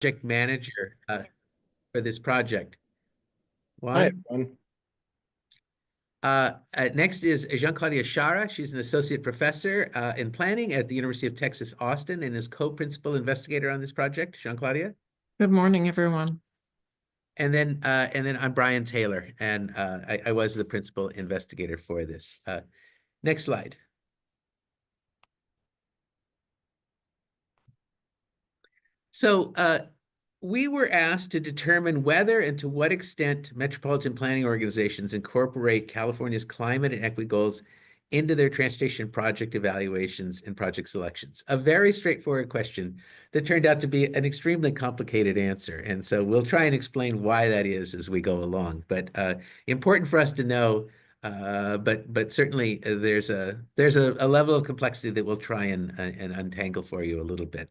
project manager for this project. Hi, Juan. everyone. Next is Jean-Claudia Chara. She's an associate professor in planning at the University of Texas, Austin, and is co-principal investigator on this project. Jean-Claudia. Good morning, everyone. And then I'm Brian Taylor, and I was the principal investigator for this. Next slide. So we were asked to determine whether and to what extent metropolitan planning organizations incorporate California's climate and equity goals into their transportation project evaluations and project selections. A very straightforward question that turned out to be an extremely complicated answer. And so we'll try and explain why that is as we go along. But important for us to know, but certainly there's a level of complexity that we'll try and untangle for you a little bit.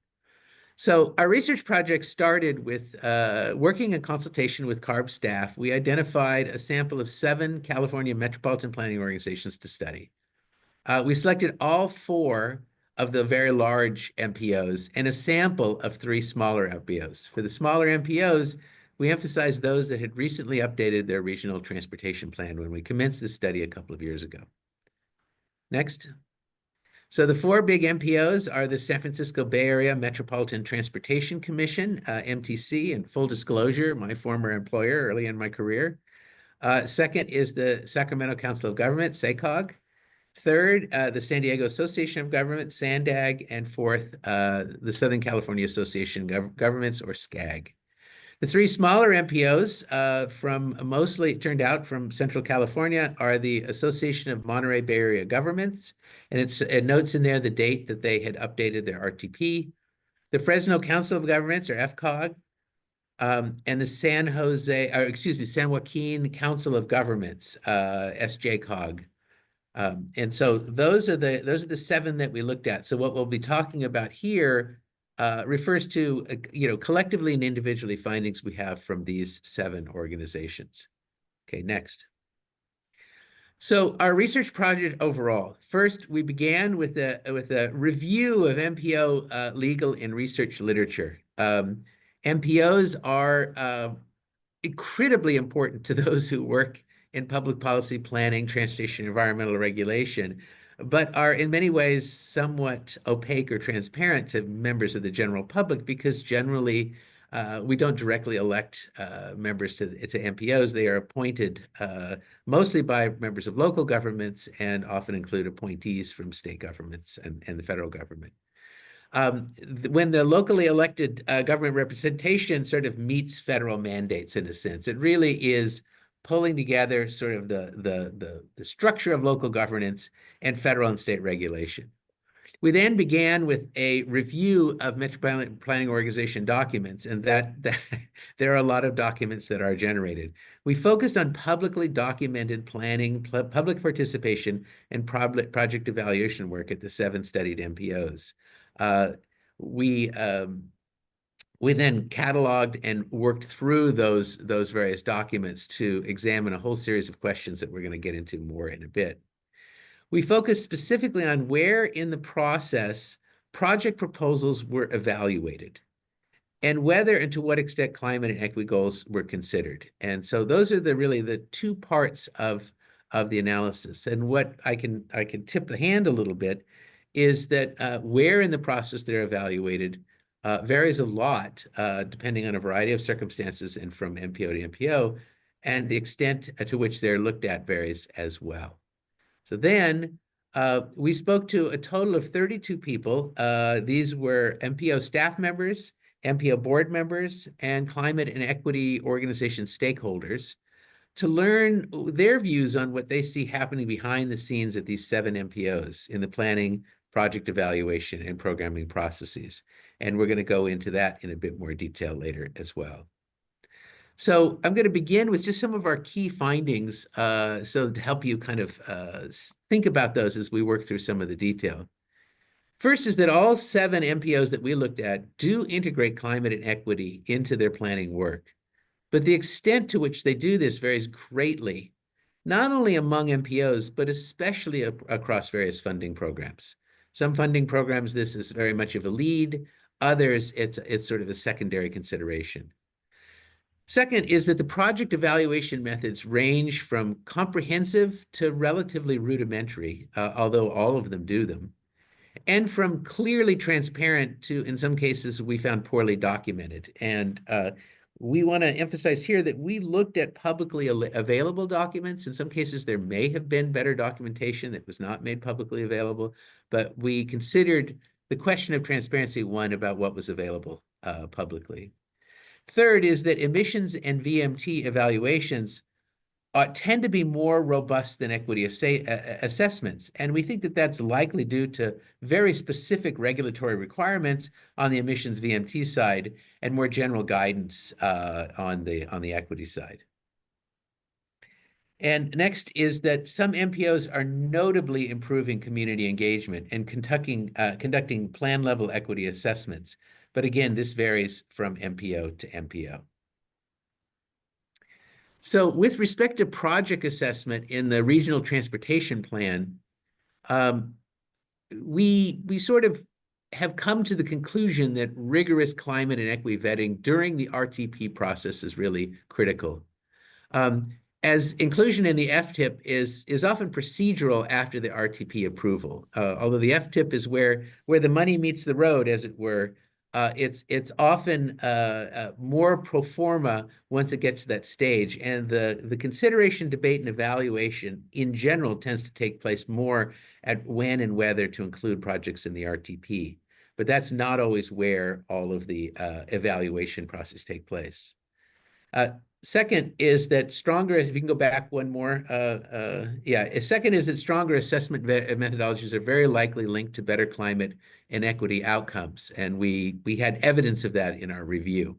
So our research project started with working in consultation with CARB staff. We identified a sample of 7 California metropolitan planning organizations to study. We selected all 4 of the very large MPOs and a sample of 3 smaller MPOs. For the smaller MPOs, we emphasized those that had recently updated their regional transportation plan when we commenced the study a couple of years ago. Next. So the 4 big MPOs are the San Francisco Bay Area Metropolitan Transportation Commission, MTC, and full disclosure, my former employer early in my career. Second is the Sacramento Council of Government, SACOG. Third, the San Diego Association of Government, SANDAG. And fourth, the Southern California Association of Governments, or SCAG. The 3 smaller MPOs from mostly, it turned out, from Central California are the Association of Monterey Bay Area Governments, and it notes in there the date that they had updated their RTP. The Fresno Council of Governments, or FCOG, and the San Joaquin Council of Governments, SJCOG. And so those are the 7 that we looked at. So what we'll be talking about here refers to, collectively and individually findings we have from these 7 organizations. Okay, next. So our research project overall, first, we began with a review of MPO legal and research literature. MPOs are incredibly important to those who work in public policy planning, transportation, environmental regulation, but are in many ways somewhat opaque or transparent to members of the general public because generally we don't directly elect members to MPOs. They are appointed mostly by members of local governments and often include appointees from state governments and the federal government. When the locally elected government representation sort of meets federal mandates in a sense, it really is pulling together sort of the structure of local governance and federal and state regulation. We then began with a review of metropolitan planning organization documents, and that there are a lot of documents that are generated. We focused on publicly documented planning, public participation, and project evaluation work at the 7 studied MPOs. We then cataloged and worked through those various documents to examine a whole series of questions that we're going to get into more in a bit. We focused specifically on where in the process project proposals were evaluated and whether and to what extent climate and equity goals were considered. And so those are really the 2 parts of the analysis. And what I can tip the hand a little bit is that where in the process they're evaluated varies a lot depending on a variety of circumstances and from MPO to MPO, and the extent to which they're looked at varies as well. So then we spoke to a total of 32 people. These were MPO staff members, MPO board members, and climate and equity organization stakeholders to learn their views on what they see happening behind the scenes at these 7 MPOs in the planning, project evaluation, and programming processes. And we're going to go into that in a bit more detail later as well. So I'm going to begin with just some of our key findings so to help you kind of think about those as we work through some of the detail. First is that all 7 MPOs that we looked at do integrate climate and equity into their planning work. But the extent to which they do this varies greatly, not only among MPOs, but especially across various funding programs. Some funding programs, this is very much of a lead. Others, it's sort of a secondary consideration. Second is that the project evaluation methods range from comprehensive to relatively rudimentary, although all of them do them, and from clearly transparent to, in some cases, we found poorly documented. And we want to emphasize here that we looked at publicly available documents. In some cases, there may have been better documentation that was not made publicly available, but we considered the question of transparency one about what was available publicly. Third is that emissions and VMT evaluations tend to be more robust than equity assessments. And we think that that's likely due to very specific regulatory requirements on the emissions VMT side and more general guidance on the equity side. And next is that some MPOs are notably improving community engagement and conducting plan level equity assessments. But again, this varies from MPO to MPO. So with respect to project assessment in the regional transportation plan, we sort of have come to the conclusion that rigorous climate and equity vetting during the RTP process is really critical. As inclusion in the FTIP is often procedural after the RTP approval, although the FTIP is where the money meets the road, as it were. It's often more pro forma once it gets to that stage, and the consideration, debate, and evaluation in general tends to take place more at when and whether to include projects in the RTP. But that's not always where all of the evaluation process take place. Second is that stronger, if you can go back one more, second is that stronger assessment methodologies are very likely linked to better climate and equity outcomes. And we had evidence of that in our review.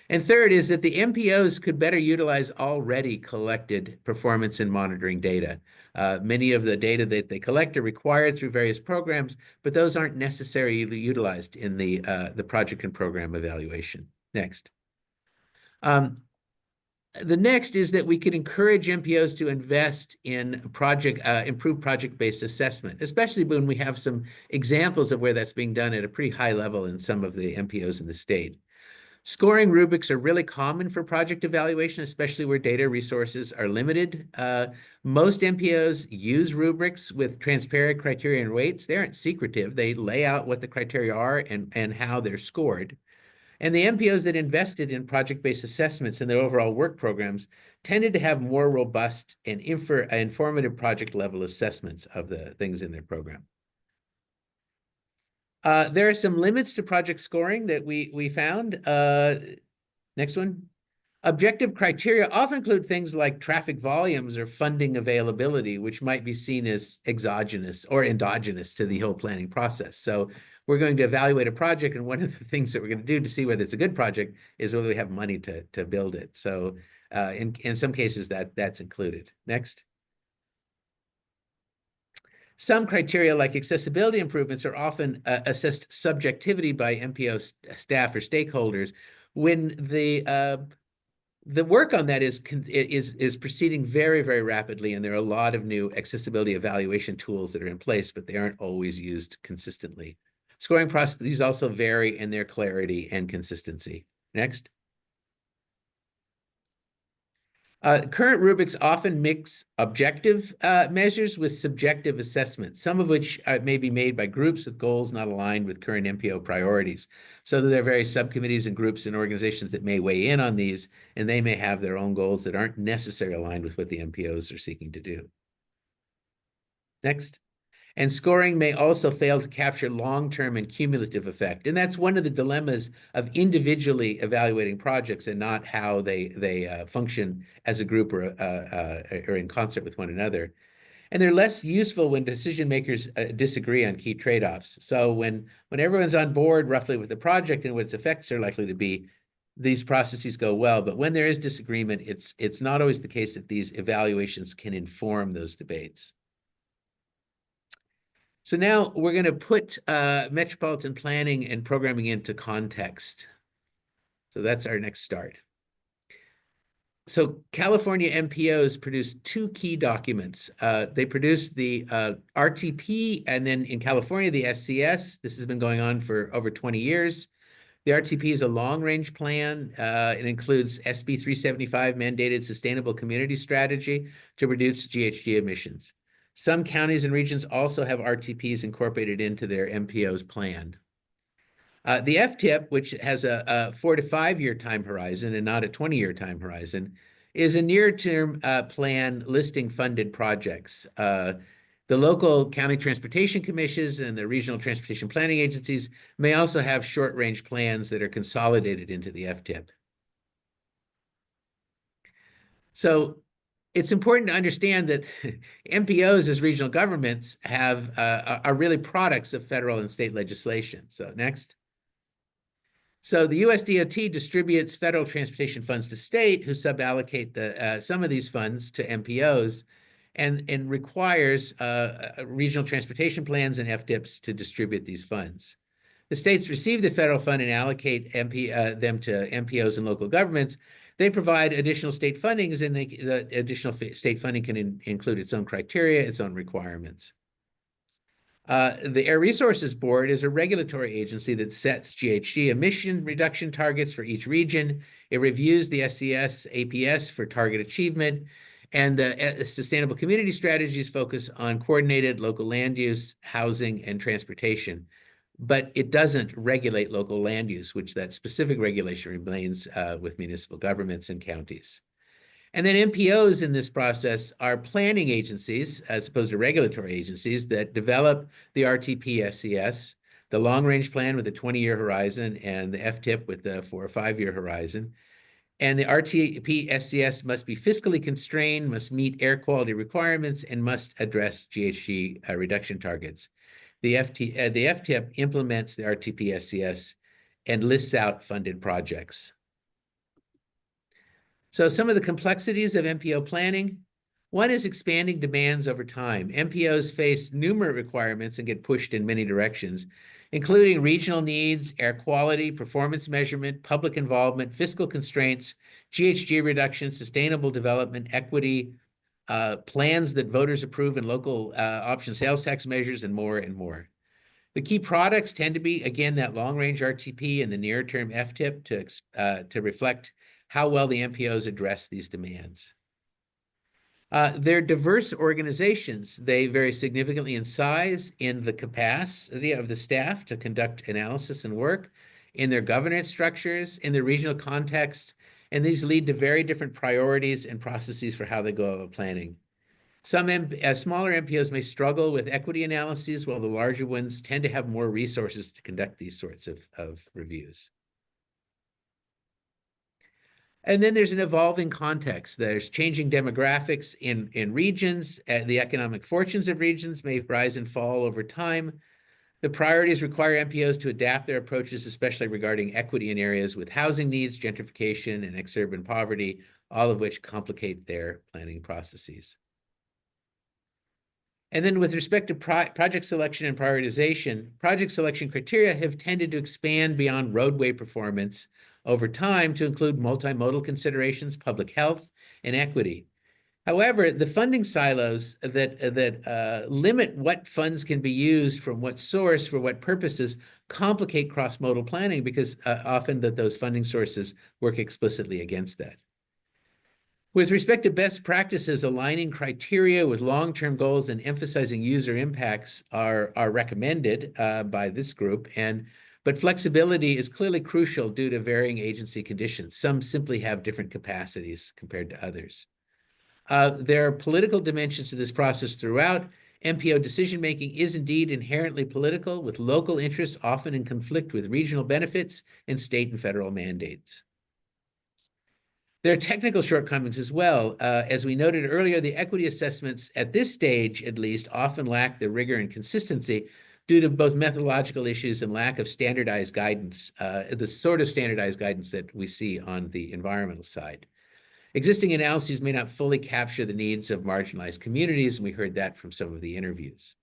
And third is that the MPOs could better utilize already collected performance and monitoring data. Many of the data that they collect are required through various programs, but those aren't necessarily utilized in the project and program evaluation. Next. The next is that we could encourage MPOs to invest in improved project-based assessment, especially when we have some examples of where that's being done at a pretty high level in some of the MPOs in the state. Scoring rubrics are really common for project evaluation, especially where data resources are limited. Most MPOs use rubrics with transparent criteria and weights. They aren't secretive. They lay out what the criteria are and how they're scored. And the MPOs that invested in project-based assessments in their overall work programs tended to have more robust and informative project-level assessments of the things in their program. There are some limits to project scoring that we found. Next one. Objective criteria often include things like traffic volumes or funding availability, which might be seen as exogenous or endogenous to the whole planning process. So we're going to evaluate a project, and one of the things that we're going to do to see whether it's a good project is whether we have money to build it. So in some cases that's included. Next. Some criteria like accessibility improvements are often assessed subjectivity by MPO staff or stakeholders when the work on that is proceeding very, very rapidly, and there are a lot of new accessibility evaluation tools that are in place, but they aren't always used consistently. Scoring processes also vary in their clarity and consistency. Next. Current rubrics often mix objective measures with subjective assessments, some of which may be made by groups with goals not aligned with current MPO priorities. So there are various subcommittees and groups and organizations that may weigh in on these, and they may have their own goals that aren't necessarily aligned with what the MPOs are seeking to do. Next. And scoring may also fail to capture long-term and cumulative effect. And that's one of the dilemmas of individually evaluating projects and not how they function as a group or in concert with one another. And they're less useful when decision makers disagree on key trade-offs. So when everyone's on board roughly with the project and what its effects are likely to be, these processes go well. But when there is disagreement, it's not always the case that these evaluations can inform those debates. So now we're going to put metropolitan planning and programming into context. So that's our next start. So California MPOs produce two key documents. They produce the RTP, and then in California, the SCS. This has been going on for over 20 years. The RTP is a long-range plan. It includes SB 375 mandated sustainable community strategy to reduce GHG emissions. Some counties and regions also have RTPs incorporated into their MPOs plan. The FTIP, which has a 4 to 5 year time horizon and not a 20-year time horizon, is a near-term plan listing funded projects. The local county transportation commissions and the regional transportation planning agencies may also have short-range plans that are consolidated into the FTIP. So it's important to understand that MPOs as regional governments are really products of federal and state legislation. So next. So the US DOT distributes federal transportation funds to state, who suballocate some of these funds to MPOs, and requires regional transportation plans and FDIPs to distribute these funds. The states receive the federal fund and allocate them to MPOs and local governments. They provide additional state fundings, and the additional state funding can include its own criteria, its own requirements. The Air Resources Board is a regulatory agency that sets GHG emission reduction targets for each region. It reviews the SCS APS for target achievement, and the sustainable community strategies focus on coordinated local land use, housing, and transportation. But it doesn't regulate local land use, which that specific regulation remains with municipal governments and counties. And then MPOs in this process are planning agencies, as opposed to regulatory agencies, that develop the RTP SCS, the long-range plan with a 20-year horizon, and the FTIP with the 4 or 5 year horizon. And the RTP SCS must be fiscally constrained, must meet air quality requirements, and must address GHG reduction targets. The FTIP implements the RTP SCS and lists out funded projects. So some of the complexities of MPO planning. One is expanding demands over time. MPOs face numerous requirements and get pushed in many directions, including regional needs, air quality, performance measurement, public involvement, fiscal constraints, GHG reduction, sustainable development, equity, plans that voters approve, and local option sales tax measures, and more and more. The key products tend to be, again, that long-range RTP and the near-term FTIP to reflect how well the MPOs address these demands. They're diverse organizations. They vary significantly in size, in the capacity of the staff to conduct analysis and work, in their governance structures, in their regional context, and these lead to very different priorities and processes for how they go about planning. Some smaller MPOs may struggle with equity analyses, while the larger ones tend to have more resources to conduct these sorts of reviews. And then there's an evolving context. There's changing demographics in regions. The economic fortunes of regions may rise and fall over time. The priorities require MPOs to adapt their approaches, especially regarding equity in areas with housing needs, gentrification, and exurban poverty, all of which complicate their planning processes. And then with respect to project selection and prioritization, project selection criteria have tended to expand beyond roadway performance over time to include multimodal considerations, public health, and equity. However, the funding silos that limit what funds can be used from what source for what purposes complicate cross-modal planning, because often those funding sources work explicitly against that. With respect to best practices, aligning criteria with long-term goals and emphasizing user impacts are recommended by this group, but flexibility is clearly crucial due to varying agency conditions. Some simply have different capacities compared to others. There are political dimensions to this process throughout. MPO decision-making is indeed inherently political, with local interests often in conflict with regional benefits and state and federal mandates. There are technical shortcomings as well. As we noted earlier, the equity assessments at this stage, at least, often lack the rigor and consistency due to both methodological issues and lack of standardized guidance, the sort of standardized guidance that we see on the environmental side. Existing analyses may not fully capture the needs of marginalized communities, and we heard that from some of the interviews.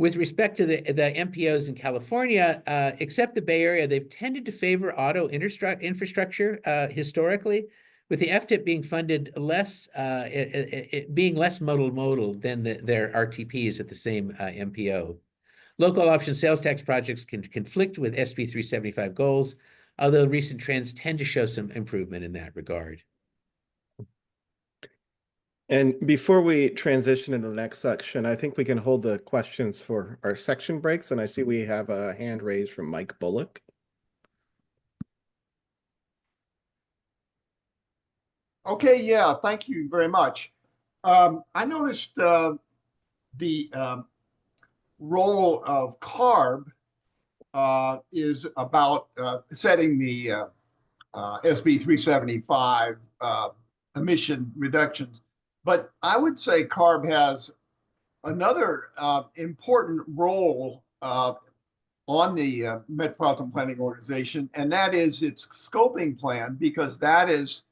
With respect to the MPOs in California, except the Bay Area, they've tended to favor auto infrastructure historically, with the FTIP being funded less, it being less modal than their RTPs at the same MPO. Local option sales tax projects can conflict with SB 375 goals, although recent trends tend to show some improvement in that regard. And before we transition into the next section, I think we can hold the questions for our section breaks. And I see we have a hand raised from Mike Bullock. Okay, yeah, thank you very much. I noticed the role of CARB is about setting the SB 375 emission reductions. But I would say CARB has another important role on the Metropolitan Planning Organization, and that is its scoping plan, because that is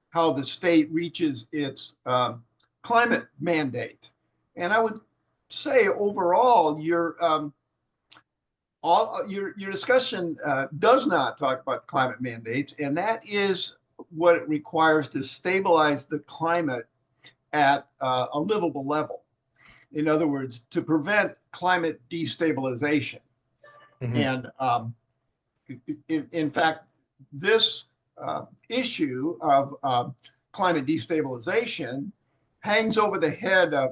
how the state reaches its climate mandate. And I would say overall, your discussion does not talk about climate mandates, and that is what it requires to stabilize the climate at a livable level. In other words, to prevent climate destabilization. Mm-hmm. And in fact, this issue of climate destabilization hangs over the head of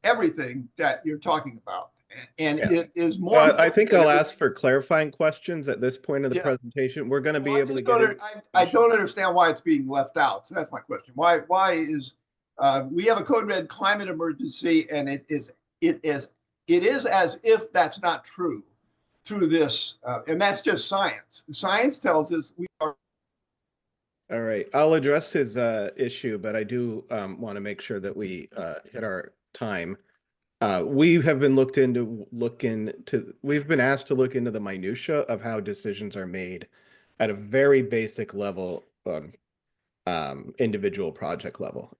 everything that you're talking about. And Yeah. it is more. Well, I think I'll ask for clarifying questions at this point of the presentation. We're going to be able to get I don't understand why it's being left out. So that's my question. Why is we have a code red climate emergency, and it is as if that's not true through this, and that's just science. Science tells us we are. All right, I'll address his issue, but I do want to make sure that we hit our time. We have been we've been asked to look into the minutia of how decisions are made at a very basic level, individual project level,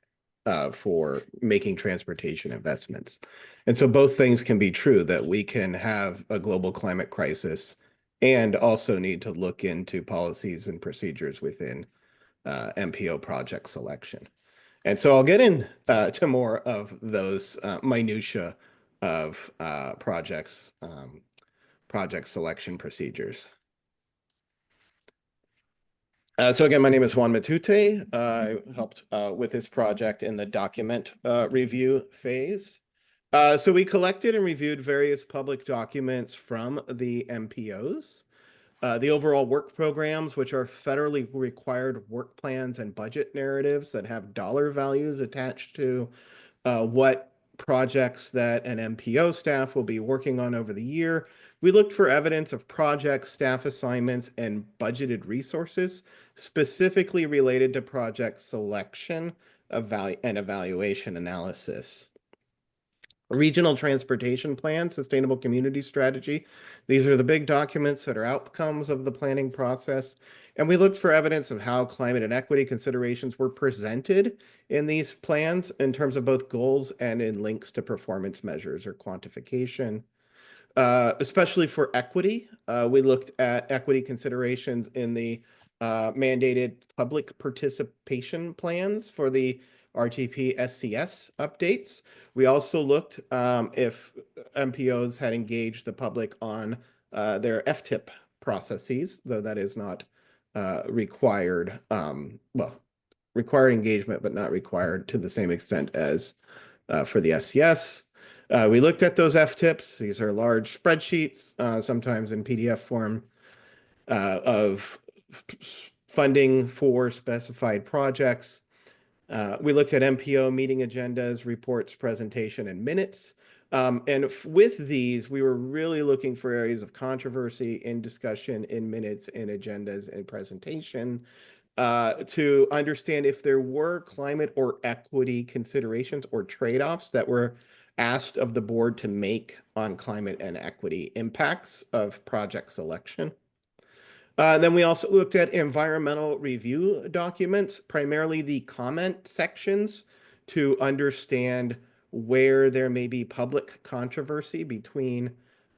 for making transportation investments. And so both things can be true, that we can have a global climate crisis and also need to look into policies and procedures within MPO project selection. And so I'll get in to more of those minutia of project selection procedures. So again, my name is Juan Matute. I helped with this project in the document review phase. So we collected and reviewed various public documents from the MPOs. The overall work programs, which are federally required work plans and budget narratives that have dollar values attached to what projects that an MPO staff will be working on over the year. We looked for evidence of projects, staff assignments, and budgeted resources specifically related to project selection and evaluation analysis. Regional transportation plan, sustainable community strategy. These are the big documents that are outcomes of the planning process. And we looked for evidence of how climate and equity considerations were presented in these plans in terms of both goals and in links to performance measures or quantification. Especially for equity, we looked at equity considerations in the mandated public participation plans for the RTP SCS updates. We also looked if MPOs had engaged the public on their FTIP processes, though that is not required, well, required engagement, but not required to the same extent as for the SCS. We looked at those FTIPs. These are large spreadsheets, sometimes in PDF form, of funding for specified projects. We looked at MPO meeting agendas, reports, presentation, and minutes. And with these, we were really looking for areas of controversy in discussion, in minutes, in agendas, and presentation, to understand if there were climate or equity considerations or trade-offs that were asked of the board to make on climate and equity impacts of project selection. Then we also looked at environmental review documents, primarily the comment sections, to understand where there may be public controversy between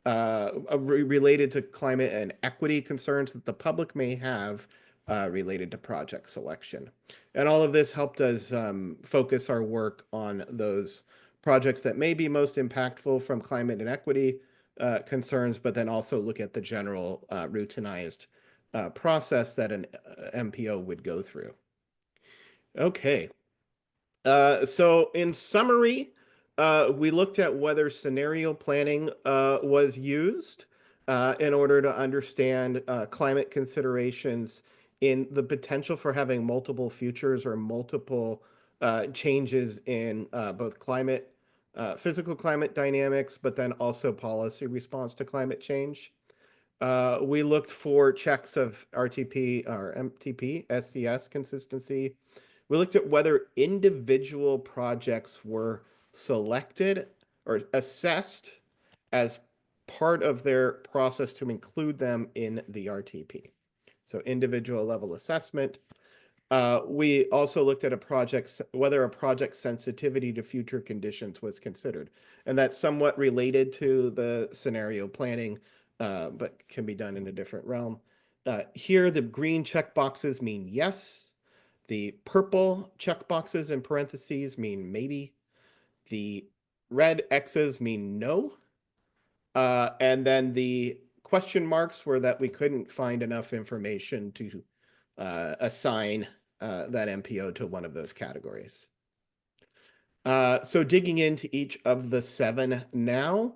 related to climate and equity concerns that the public may have related to project selection. And all of this helped us focus our work on those projects that may be most impactful from climate and equity concerns, but then also look at the general routinized process that an MPO would go through. Okay. So in summary, we looked at whether scenario planning was used in order to understand climate considerations in the potential for having multiple futures or multiple changes in both climate, physical climate dynamics, but then also policy response to climate change. We looked for checks of RTP or MTP, SCS consistency. We looked at whether individual projects were selected or assessed as part of their process to include them in the RTP. So individual level assessment. We also looked at whether a project sensitivity to future conditions was considered. And that's somewhat related to the scenario planning, but can be done in a different realm. Here, the green checkboxes mean yes. The purple checkboxes in parentheses mean maybe. The red X's mean no. And then the question marks were that we couldn't find enough information to assign that MPO to one of those categories. So digging into each of the 7 now,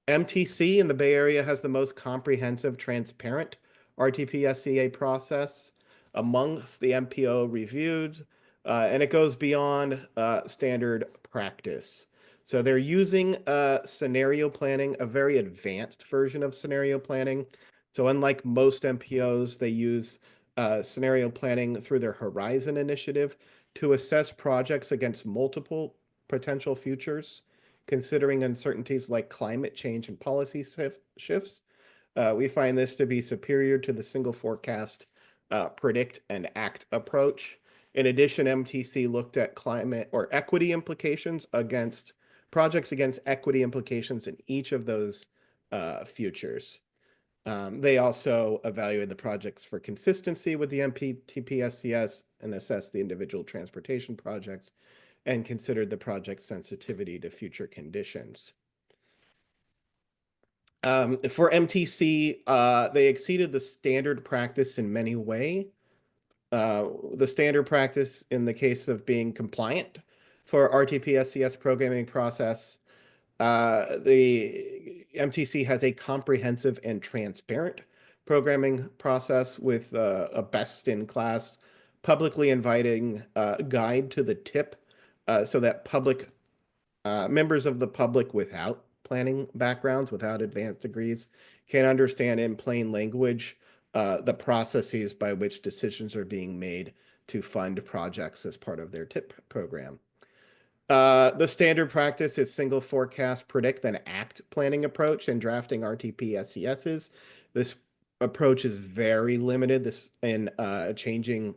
MTC in the Bay Area has the most comprehensive, transparent RTP-SCA process amongst the MPO reviewed, and it goes beyond standard practice. So they're using scenario planning, a very advanced version of scenario planning. So unlike most MPOs, they use scenario planning through their Horizon initiative to assess projects against multiple potential futures, considering uncertainties like climate change and policy shifts. We find this to be superior to the single forecast predict and act approach. In addition, MTC looked at climate or equity implications against projects against equity implications in each of those futures. They also evaluated the projects for consistency with the MTP-SCS and assessed the individual transportation projects and considered the project's sensitivity to future conditions. For MTC, they exceeded the standard practice in many ways. The standard practice in the case of being compliant for RTP-SCS programming process, the MTC has a comprehensive and transparent programming process with a best-in-class publicly inviting guide to the tip so that members of the public without planning backgrounds, without advanced degrees, can understand in plain language the processes by which decisions are being made to fund projects as part of their TIP program. The standard practice is single forecast, predict, then act planning approach in drafting RTP-SCSs. This approach is very limited in a changing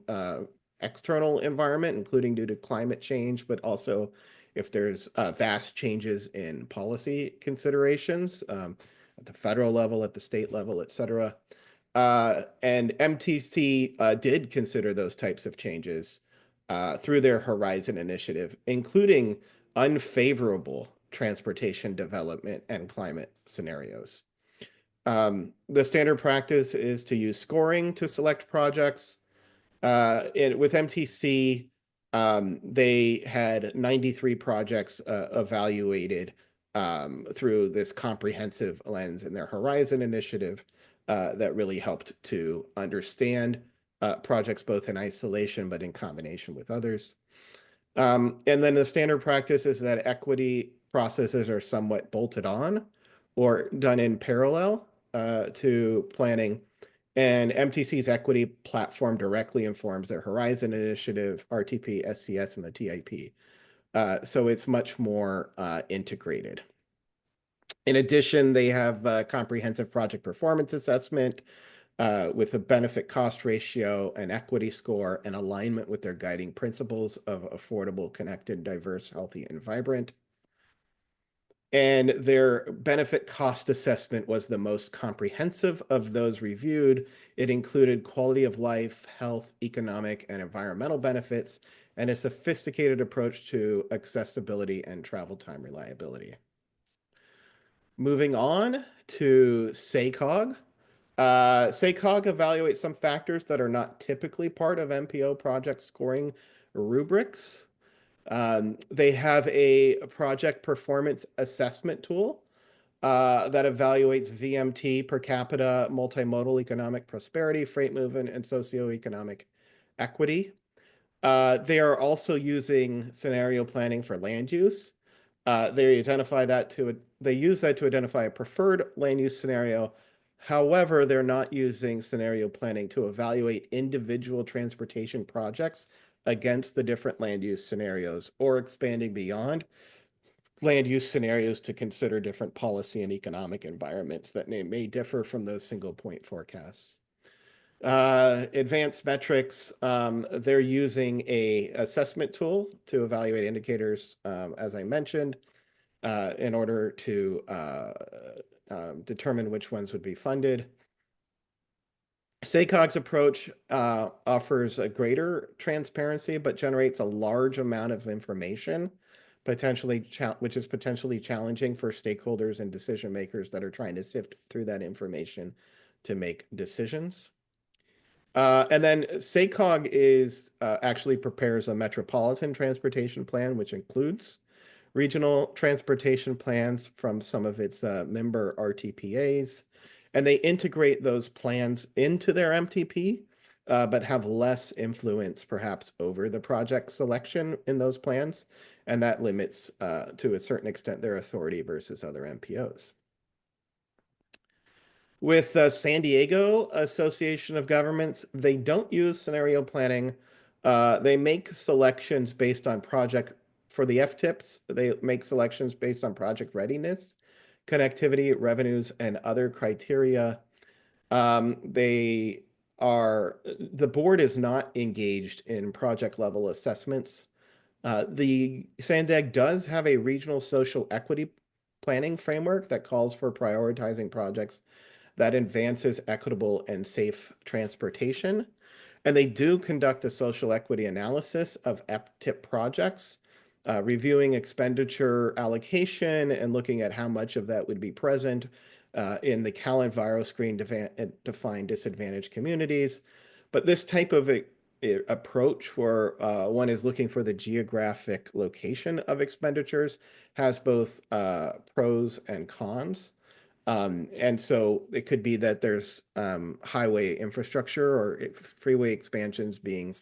external environment, including due to climate change, but also if there's vast changes in policy considerations at the federal level, at the state level, et cetera. And MTC did consider those types of changes through their Horizon initiative, including unfavorable transportation development and climate scenarios. The standard practice is to use scoring to select projects. With MTC, they had 93 projects evaluated through this comprehensive lens in their Horizon initiative that really helped to understand projects both in isolation but in combination with others. And then the standard practice is that equity processes are somewhat bolted on or done in parallel to planning. And MTC's equity platform directly informs their Horizon initiative, RTP, SCS, and the TIP. So it's much more integrated. In addition, they have a comprehensive project performance assessment with a benefit cost ratio, an equity score, and alignment with their guiding principles of affordable, connected, diverse, healthy, and vibrant. And their benefit cost assessment was the most comprehensive of those reviewed. It included quality of life, health, economic, and environmental benefits, and a sophisticated approach to accessibility and travel time reliability. Moving on to SACOG. SACOG evaluates some factors that are not typically part of MPO project scoring rubrics. They have a project performance assessment tool that evaluates VMT, per capita, multimodal economic prosperity, freight movement, and socioeconomic equity. They are also using scenario planning for land use. They use that to identify a preferred land use scenario. However, they're not using scenario planning to evaluate individual transportation projects against the different land use scenarios or expanding beyond land use scenarios to consider different policy and economic environments that may differ from those single point forecasts. Advanced metrics, they're using a assessment tool to evaluate indicators, as I mentioned, in order to determine which ones would be funded. SACOG's approach offers a greater transparency, but generates a large amount of information, which is potentially challenging for stakeholders and decision makers that are trying to sift through that information to make decisions. And then SACOG actually prepares a metropolitan transportation plan, which includes regional transportation plans from some of its member RTPAs. And they integrate those plans into their MTP, but have less influence perhaps over the project selection in those plans. And that limits, to a certain extent, their authority versus other MPOs. With San Diego Association of Governments, they don't use scenario planning. They make selections based on project, for the FTIPs, they make selections based on project readiness, connectivity, revenues, and other criteria. The board is not engaged in project level assessments. The SANDAG does have a regional social equity planning framework that calls for prioritizing projects that advances equitable and safe transportation. And they do conduct a social equity analysis of FTIP projects, reviewing expenditure allocation and looking at how much of that would be present in the Cal Enviroscreen defined disadvantaged communities. But this type of approach where one is looking for the geographic location of expenditures has both pros and cons. And so it could be that there's highway infrastructure or freeway expansions being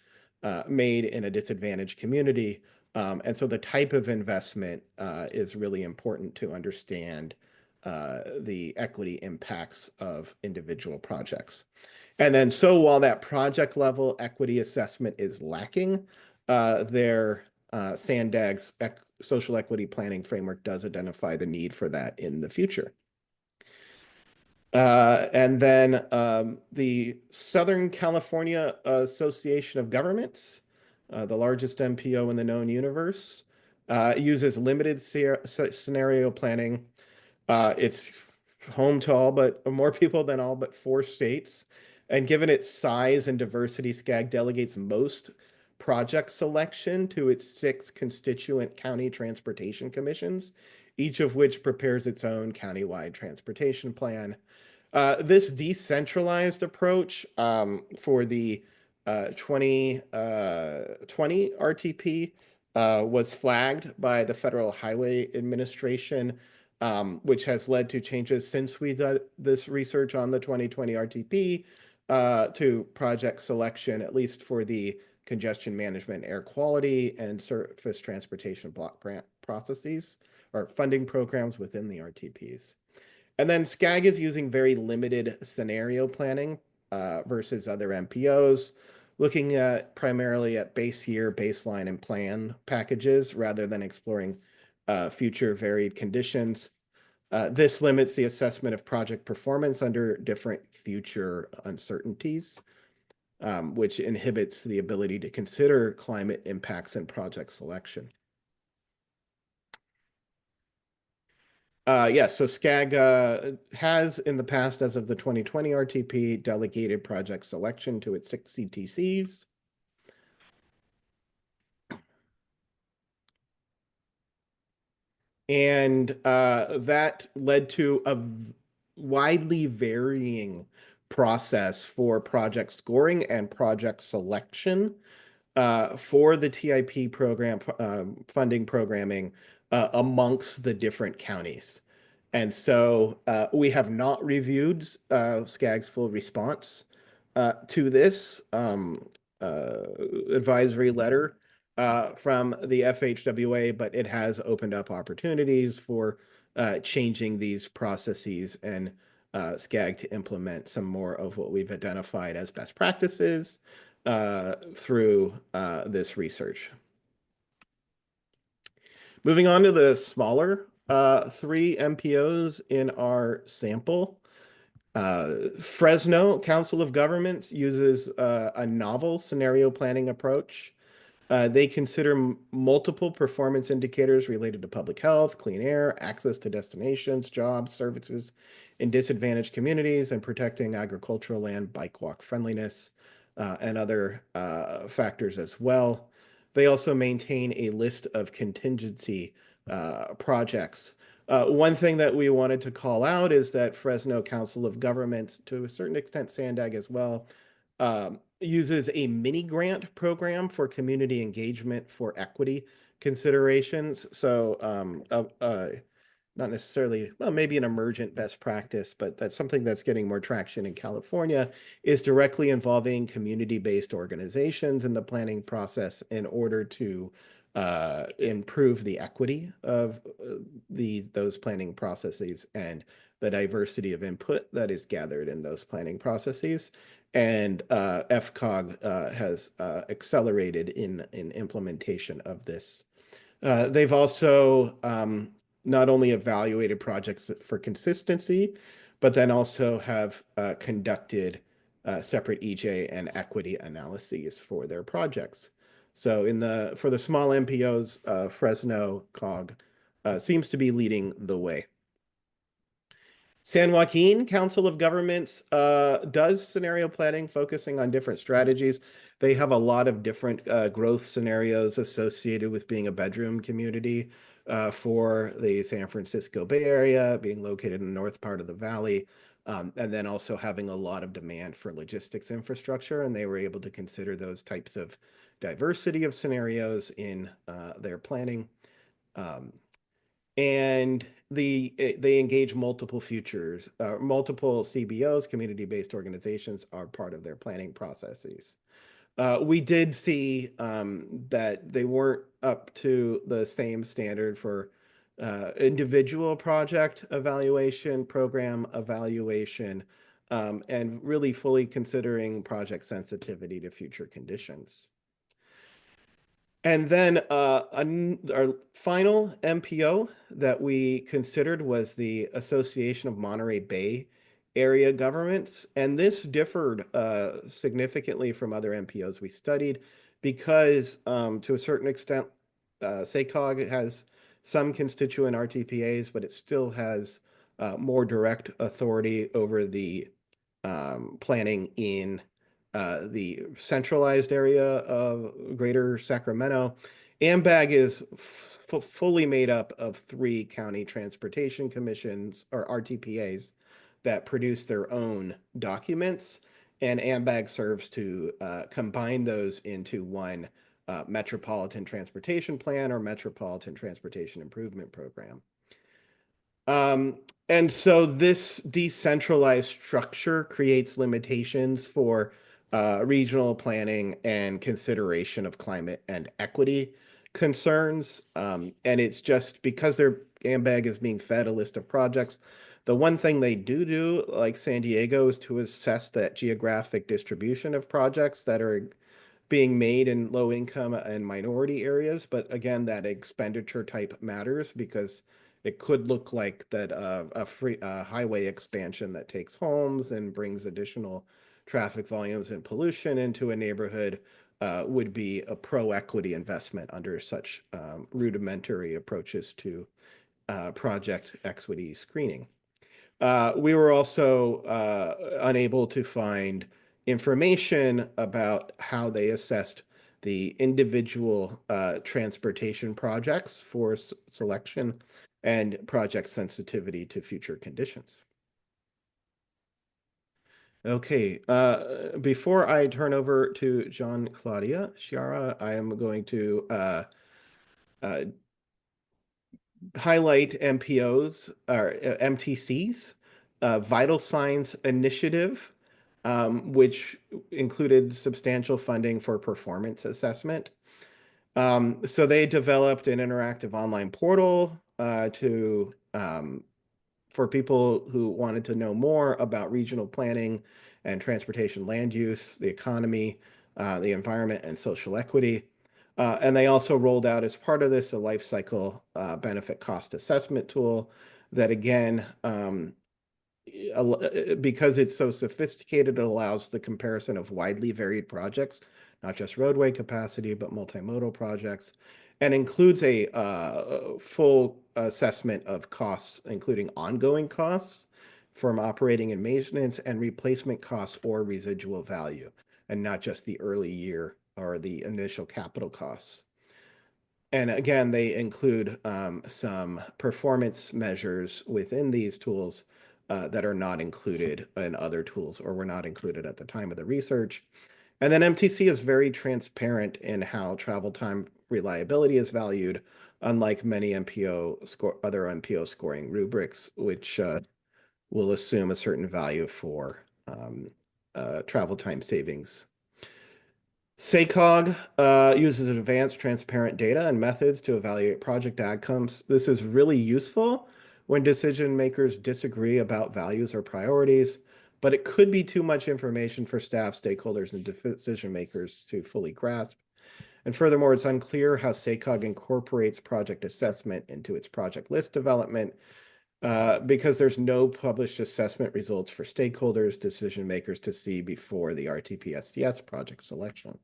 made in a disadvantaged community. And so the type of investment is really important to understand the equity impacts of individual projects. And then so while that project level equity assessment is lacking, their SANDAG's social equity planning framework does identify the need for that in the future. And then the Southern California Association of Governments, the largest MPO in the known universe, uses limited scenario planning. It's home to more people than all but 4 states. And given its size and diversity, SCAG delegates most project selection to its 6 constituent county transportation commissions, each of which prepares its own countywide transportation plan. This decentralized approach for the 2020 RTP was flagged by the Federal Highway Administration, which has led to changes since we did this research on the 2020 RTP to project selection, at least for the congestion management, air quality, and surface transportation block grant processes or funding programs within the RTPs. And then SCAG is using very limited scenario planning versus other MPOs, looking at primarily at base year, baseline, and plan packages rather than exploring future varied conditions. This limits the assessment of project performance under different future uncertainties, which inhibits the ability to consider climate impacts in project selection. Yes, so SCAG has in the past, as of the 2020 RTP, delegated project selection to its 6 CTCs. And that led to a widely varying process for project scoring and project selection for the TIP program funding programming amongst the different counties. And so we have not reviewed SCAG's full response to this advisory letter from the FHWA, but it has opened up opportunities for changing these processes and SCAG to implement some more of what we've identified as best practices through this research. Moving on to the smaller 3 MPOs in our sample. Fresno Council of Governments uses a novel scenario planning approach. They consider multiple performance indicators related to public health, clean air, access to destinations, jobs, services in disadvantaged communities, and protecting agricultural land, bike walk friendliness, and other factors as well. They also maintain a list of contingency projects. One thing that we wanted to call out is that Fresno Council of Governments, to a certain extent SANDAG as well, uses a mini grant program for community engagement for equity considerations. So not necessarily, well, maybe an emergent best practice, but that's something that's getting more traction in California, is directly involving community-based organizations in the planning process in order to improve the equity of those planning processes and the diversity of input that is gathered in those planning processes. And FCOG has accelerated in implementation of this. They've also not only evaluated projects for consistency, but then also have conducted separate EJ and equity analyses for their projects. So for the small MPOs, Fresno COG seems to be leading the way. San Joaquin Council of Governments does scenario planning, focusing on different strategies. They have a lot of different growth scenarios associated with being a bedroom community for the San Francisco Bay Area, being located in the north part of the valley, and then also having a lot of demand for logistics infrastructure. And they were able to consider those types of diversity of scenarios in their planning. And they engage multiple multiple CBOs, community-based organizations, are part of their planning processes. We did see that they weren't up to the same standard for individual project evaluation, program evaluation, and really fully considering project sensitivity to future conditions. And then our final MPO that we considered was the Association of Monterey Bay Area Governments. And this differed significantly from other MPOs we studied because to a certain extent, SACOG has some constituent RTPAs, but it still has more direct authority over the planning in the centralized area of Greater Sacramento. AMBAG is fully made up of 3 county transportation commissions, or RTPAs, that produce their own documents, and AMBAG serves to combine those into one metropolitan transportation plan or metropolitan transportation improvement program. And so this decentralized structure creates limitations for regional planning and consideration of climate and equity concerns. And it's just because their AMBAG is being fed a list of projects. The one thing they do, like San Diego, is to assess that geographic distribution of projects that are being made in low income and minority areas. But again, that expenditure type matters because it could look like that a highway expansion that takes homes and brings additional traffic volumes and pollution into a neighborhood would be a pro-equity investment under such rudimentary approaches to project equity screening. We were also unable to find information about how they assessed the individual transportation projects for selection and project sensitivity to future conditions. Okay, before I turn over to John Claudia Sciarra, I am going to highlight MPOs or MTCs, Vital Signs Initiative, which included substantial funding for performance assessment. So they developed an interactive online portal for people who wanted to know more about regional planning and transportation land use, the economy, the environment, and social equity. And they also rolled out as part of this a life cycle benefit cost assessment tool that, again, because it's so sophisticated, it allows the comparison of widely varied projects, not just roadway capacity, but multimodal projects, and includes a full assessment of costs, including ongoing costs from operating and maintenance and replacement costs or residual value, and not just the early year or the initial capital costs. And again, they include some performance measures within these tools that are not included in other tools or were not included at the time of the research. And then MTC is very transparent in how travel time reliability is valued, unlike many other MPO scoring rubrics, which will assume a certain value for travel time savings. SACOG uses advanced transparent data and methods to evaluate project outcomes. This is really useful when decision makers disagree about values or priorities, but it could be too much information for staff, stakeholders, and decision makers to fully grasp. And furthermore, it's unclear how SACOG incorporates project assessment into its project list development because there's no published assessment results for stakeholders, decision makers to see before the RTP-STS project selection.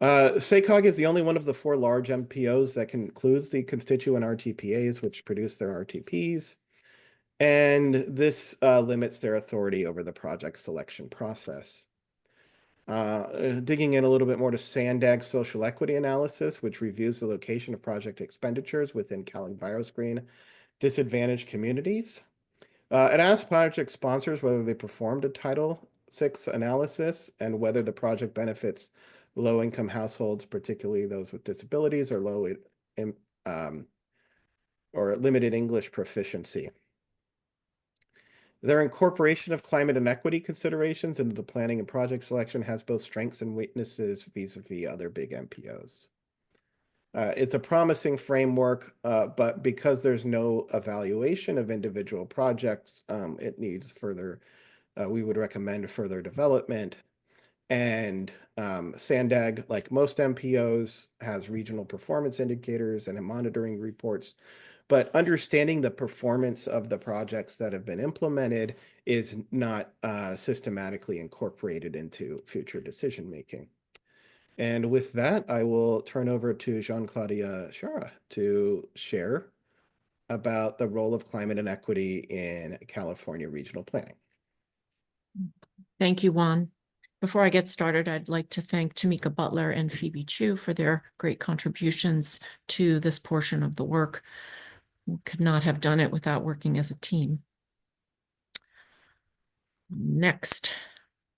SACOG is the only one of the 4 large MPOs that includes the constituent RTPAs, which produce their RTPs. And this limits their authority over the project selection process. Digging in a little bit more to SANDAG social equity analysis, which reviews the location of project expenditures within CalEnviroScreen disadvantaged communities. It asks project sponsors whether they performed a Title VI analysis and whether the project benefits low-income households, particularly those with disabilities or or limited English proficiency. Their incorporation of climate and equity considerations into the planning and project selection has both strengths and weaknesses vis-a-vis other big MPOs. It's a promising framework, but because there's no evaluation of individual projects, it needs further, we would recommend further development. And SANDAG, like most MPOs, has regional performance indicators and monitoring reports, but understanding the performance of the projects that have been implemented is not systematically incorporated into future decision-making. And with that, I will turn over to John Claudia Sciarra to share about the role of climate and equity in California regional planning. Thank you, Juan. Before I get started, I'd like to thank Tamika Butler and Phoebe Chu for their great contributions to this portion of the work. We could not have done it without working as a team. Next.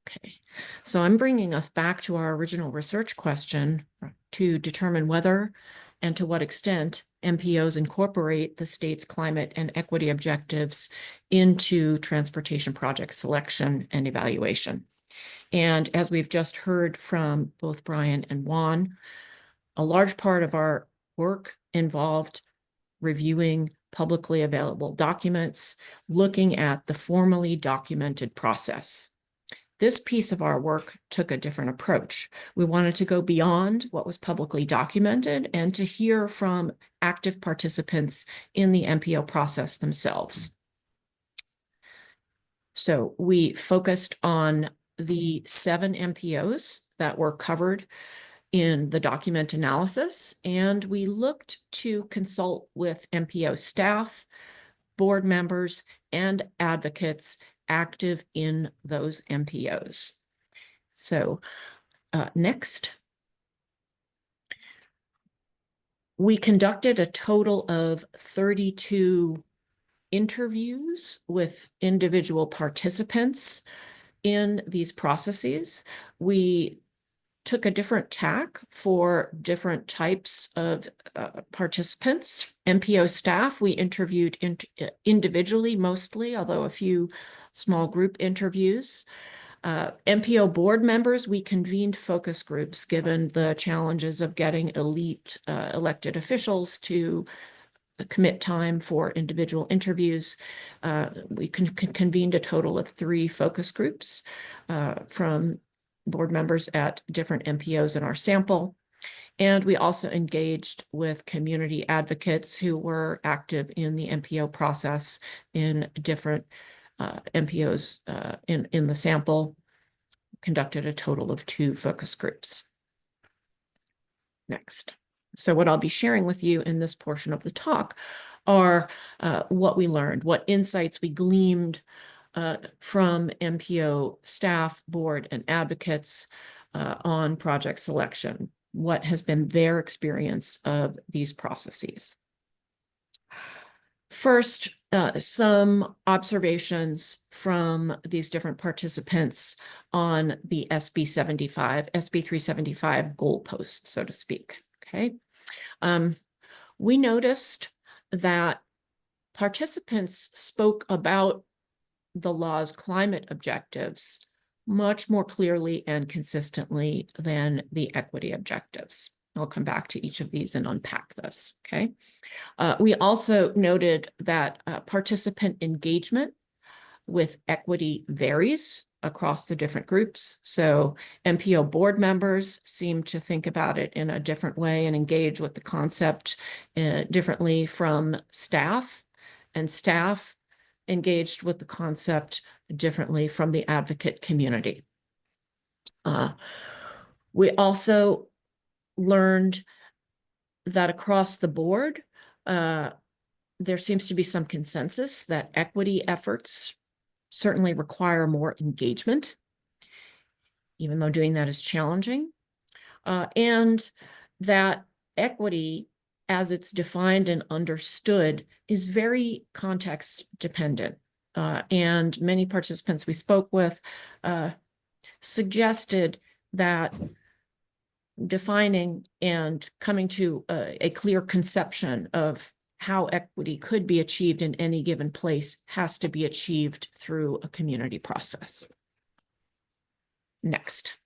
Okay, so I'm bringing us back to our original research question to determine whether and to what extent MPOs incorporate the state's climate and equity objectives into transportation project selection and evaluation. And as we've just heard from both Brian and Juan, a large part of our work involved reviewing publicly available documents, looking at the formally documented process. This piece of our work took a different approach. We wanted to go beyond what was publicly documented and to hear from active participants in the MPO process themselves. So we focused on the 7 MPOs that were covered in the document analysis, and we looked to consult with MPO staff, board members, and advocates active in those MPOs. So next. We conducted a total of 32 interviews with individual participants in these processes. We took a different tack for different types of participants. MPO staff, we interviewed individually mostly, although a few small group interviews. MPO board members, we convened focus groups given the challenges of getting elite elected officials to commit time for individual interviews. We convened a total of 3 focus groups from board members at different MPOs in our sample. And we also engaged with community advocates who were active in the MPO process in different MPOs in the sample. Conducted a total of 2 focus groups. Next. So what I'll be sharing with you in this portion of the talk are what we learned, what insights we gleaned from MPO staff, board, and advocates on project selection, what has been their experience of these processes. First, some observations from these different participants on the SB 375 goalpost, so to speak, okay? We noticed that participants spoke about the law's climate objectives much more clearly and consistently than the equity objectives. I'll come back to each of these and unpack this, okay? We also noted that participant engagement with equity varies across the different groups. So MPO board members seem to think about it in a different way and engage with the concept differently from staff, and staff engaged with the concept differently from the advocate community. We also learned that across the board, there seems to be some consensus that equity efforts certainly require more engagement, even though doing that is challenging, and that equity, as it's defined and understood, is very context dependent. And many participants we spoke with suggested that defining and coming to a clear conception of how equity could be achieved in any given place has to be achieved through a community process. Next.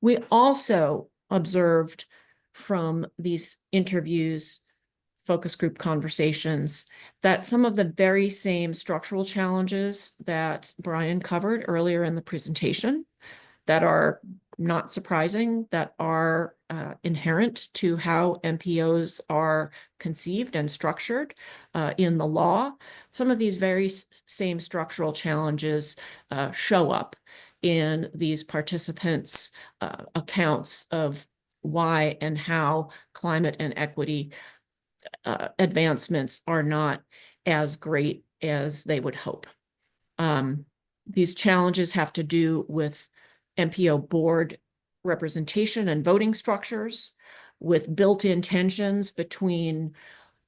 We also observed from these interviews, focus group conversations, that some of the very same structural challenges that Brian covered earlier in the presentation that are not surprising, that are inherent to how MPOs are conceived and structured in the law. Some of these very same structural challenges show up in these participants' accounts of why and how climate and equity advancements are not as great as they would hope. These challenges have to do with MPO board representation and voting structures, with built-in tensions between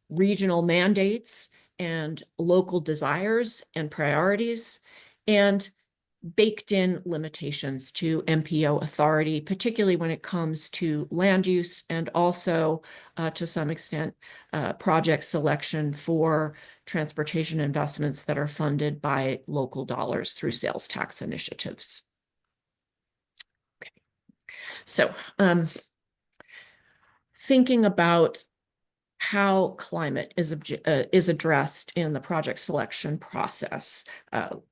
regional mandates and local desires and priorities, and baked-in limitations to MPO authority, particularly when it comes to land use and also, to some extent, project selection for transportation investments that are funded by local dollars through sales tax initiatives. So thinking about how climate is addressed in the project selection process,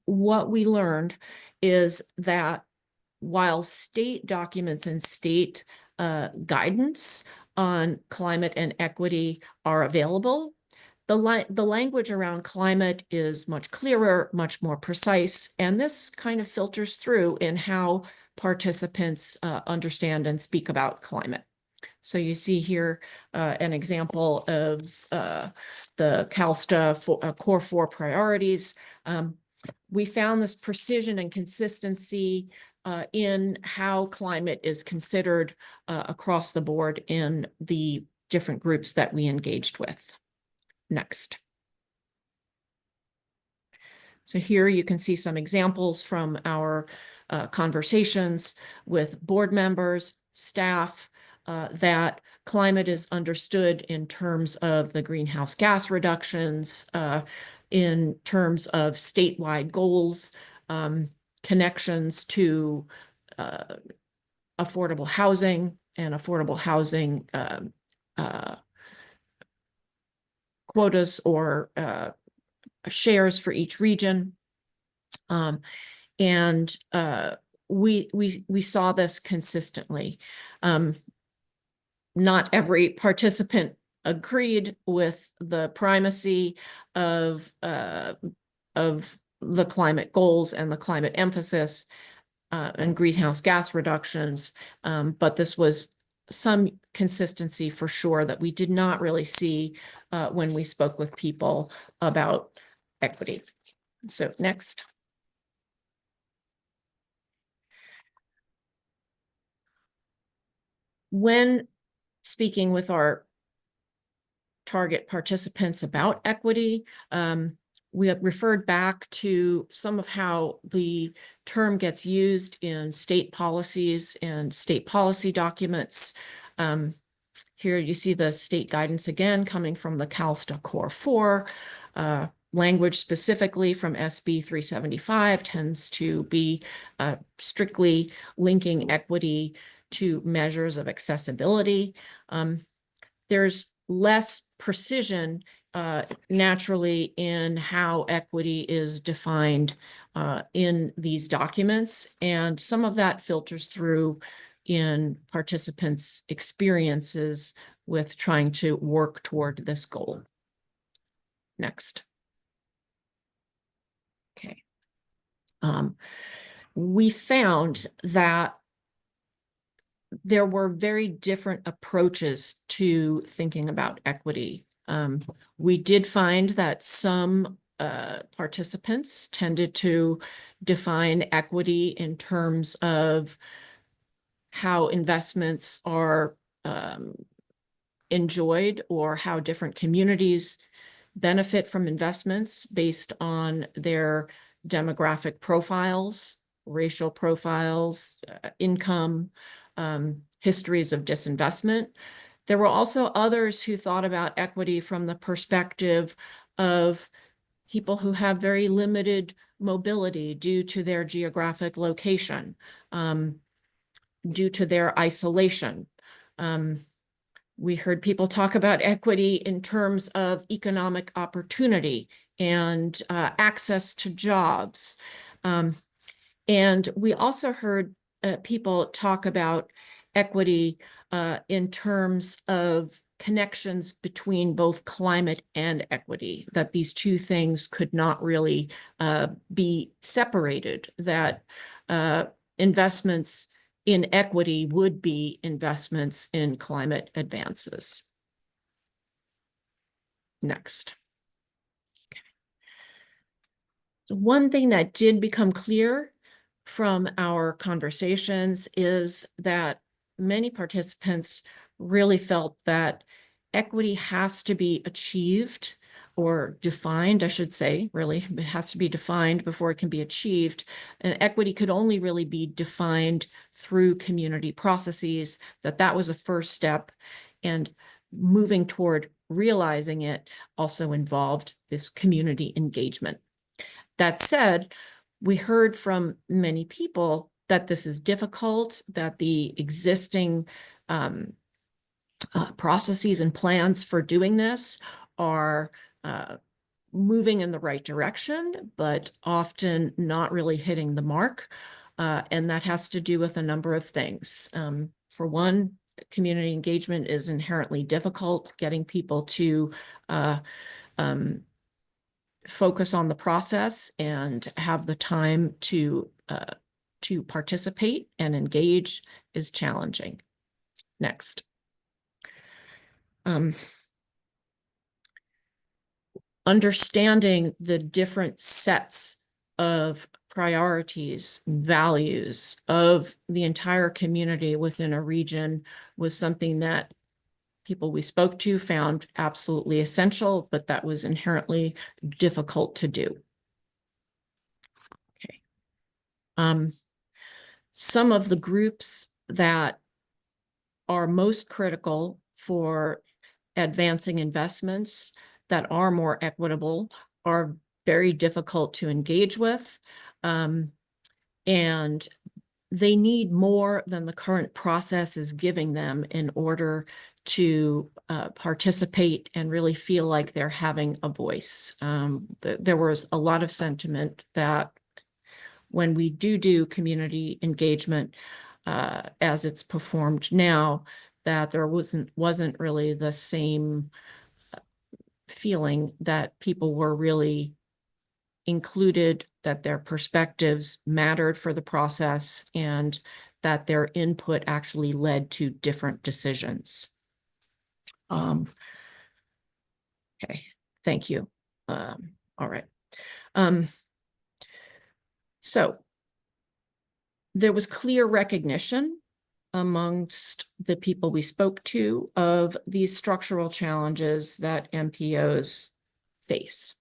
what we learned is that while state documents and state guidance on climate and equity are available, the language around climate is much clearer, much more precise, and this kind of filters through in how participants understand and speak about climate. So you see here an example of the CalSTA Core 4 priorities. We found this precision and consistency in how climate is considered across the board in the different groups that we engaged with. Next. So here you can see some examples from our conversations with board members, staff, that climate is understood in terms of the greenhouse gas reductions, in terms of statewide goals, connections to affordable housing and affordable housing quotas or shares for each region. And we saw this consistently. Not every participant agreed with the primacy of the climate goals and the climate emphasis and greenhouse gas reductions, but this was some consistency for sure that we did not really see when we spoke with people about equity. So next. When speaking with our target participants about equity, we have referred back to some of how the term gets used in state policies and state policy documents. Here you see the state guidance again coming from the CalSTA Core 4. Language specifically from SB 375 tends to be strictly linking equity to measures of accessibility. There's less precision naturally in how equity is defined in these documents, and some of that filters through in participants' experiences with trying to work toward this goal. Next. Okay. We found that there were very different approaches to thinking about equity. We did find that some participants tended to define equity in terms of how investments are enjoyed or how different communities benefit from investments based on their demographic profiles, racial profiles, income, histories of disinvestment. There were also others who thought about equity from the perspective of people who have very limited mobility due to their geographic location, due to their isolation. We heard people talk about equity in terms of economic opportunity and access to jobs. And we also heard people talk about equity in terms of connections between both climate and equity, that these two things could not really be separated, that investments in equity would be investments in climate advances. Next. One thing that did become clear from our conversations is that many participants really felt that equity has to be achieved or defined, I should say, really, it has to be defined before it can be achieved. And equity could only really be defined through community processes, that was a first step. And moving toward realizing it also involved this community engagement. That said, we heard from many people that this is difficult, that the existing processes and plans for doing this are moving in the right direction, but often not really hitting the mark. And that has to do with a number of things. For one, community engagement is inherently difficult. Getting people to focus on the process and have the time to participate and engage is challenging. Next. Understanding the different sets of priorities, values of the entire community within a region was something that people we spoke to found absolutely essential, but that was inherently difficult to do. Okay. Some of the groups that are most critical for advancing investments that are more equitable are very difficult to engage with. And they need more than the current process is giving them in order to participate and really feel like they're having a voice. There was a lot of sentiment that when we do community engagement as it's performed now, that there wasn't really the same feeling that people were really included, that their perspectives mattered for the process, and that their input actually led to different decisions. Okay, thank you. All right. So there was clear recognition amongst the people we spoke to of these structural challenges that MPOs face.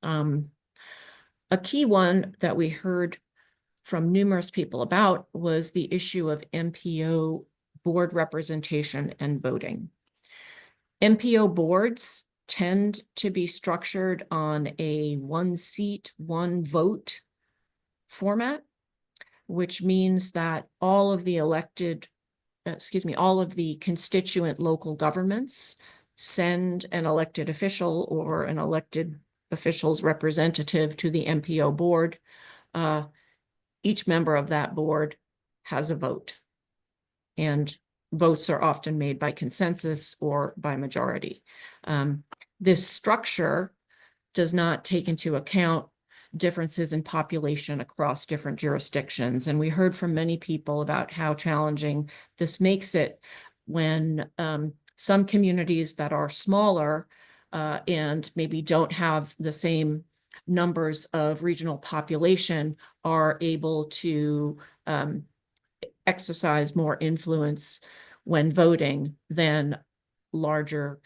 A key one that we heard from numerous people about was the issue of MPO board representation and voting. MPO boards tend to be structured on a one seat, one vote format, which means that all of the all of the constituent local governments send an elected official or an elected official's representative to the MPO board. Each member of that board has a vote, and votes are often made by consensus or by majority. This structure does not take into account differences in population across different jurisdictions. And we heard from many people about how challenging this makes it when some communities that are smaller and maybe don't have the same numbers of regional population are able to exercise more influence when voting than larger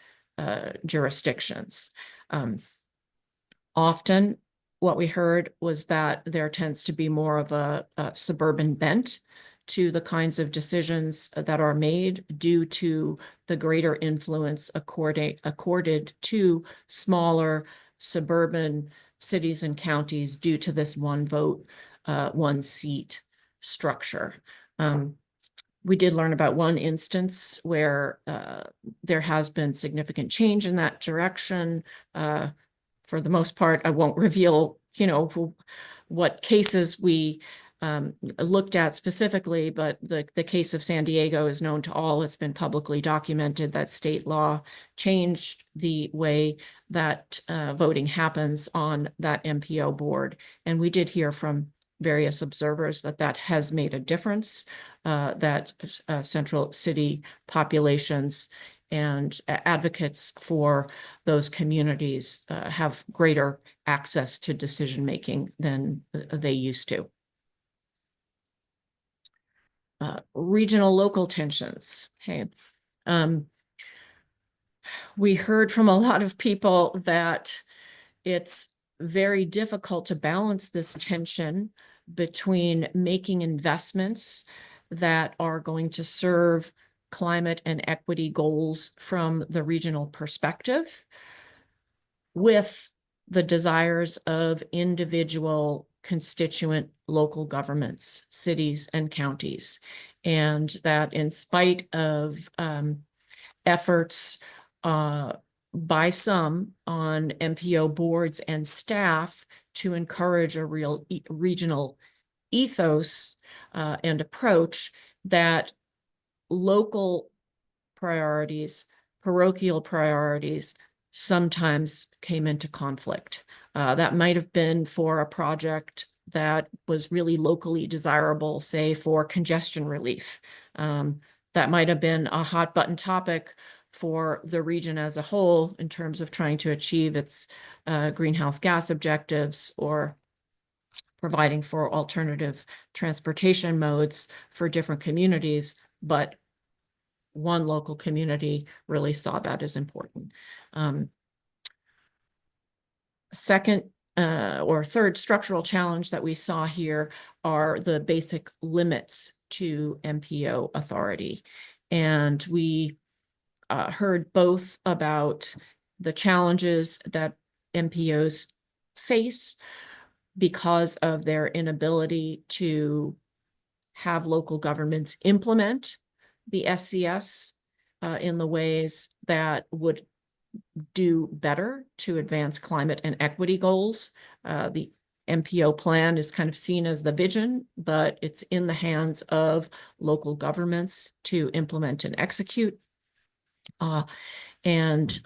jurisdictions. Often what we heard was that there tends to be more of a suburban bent to the kinds of decisions that are made due to the greater influence accorded to smaller suburban cities and counties due to this one vote, one seat structure. We did learn about one instance where there has been significant change in that direction. For the most part, I won't reveal, what cases we looked at specifically, but the case of San Diego is known to all. It's been publicly documented that state law changed the way that voting happens on that MPO board. And we did hear from various observers that has made a difference, that central city populations and advocates for those communities have greater access to decision-making than they used to. Regional local tensions. Okay. We heard from a lot of people that it's very difficult to balance this tension between making investments that are going to serve climate and equity goals from the regional perspective with the desires of individual constituent local governments, cities and counties. And that in spite of efforts by some on MPO boards and staff to encourage a real regional ethos and approach, that local priorities, parochial priorities, sometimes came into conflict. That might have been for a project that was really locally desirable, say for congestion relief. That might have been a hot button topic for the region as a whole in terms of trying to achieve its greenhouse gas objectives or providing for alternative transportation modes for different communities, but one local community really saw that as important. Second or third structural challenge that we saw here are the basic limits to MPO authority. And we heard both about the challenges that MPOs face because of their inability to have local governments implement the SCS in the ways that would do better to advance climate and equity goals. The MPO plan is kind of seen as the vision, but it's in the hands of local governments to implement and execute. And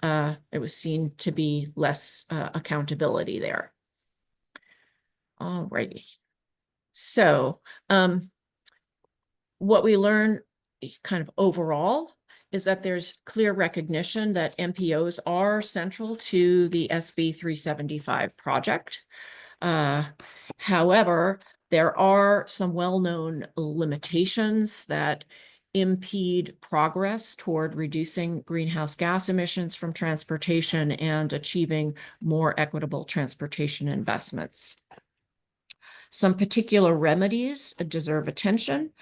it was seen to be less accountability there. All righty. So what we learn kind of overall is that there's clear recognition that MPOs are central to the SB 375 project. However, there are some well-known limitations that impede progress toward reducing greenhouse gas emissions from transportation and achieving more equitable transportation investments. Some particular remedies deserve attention,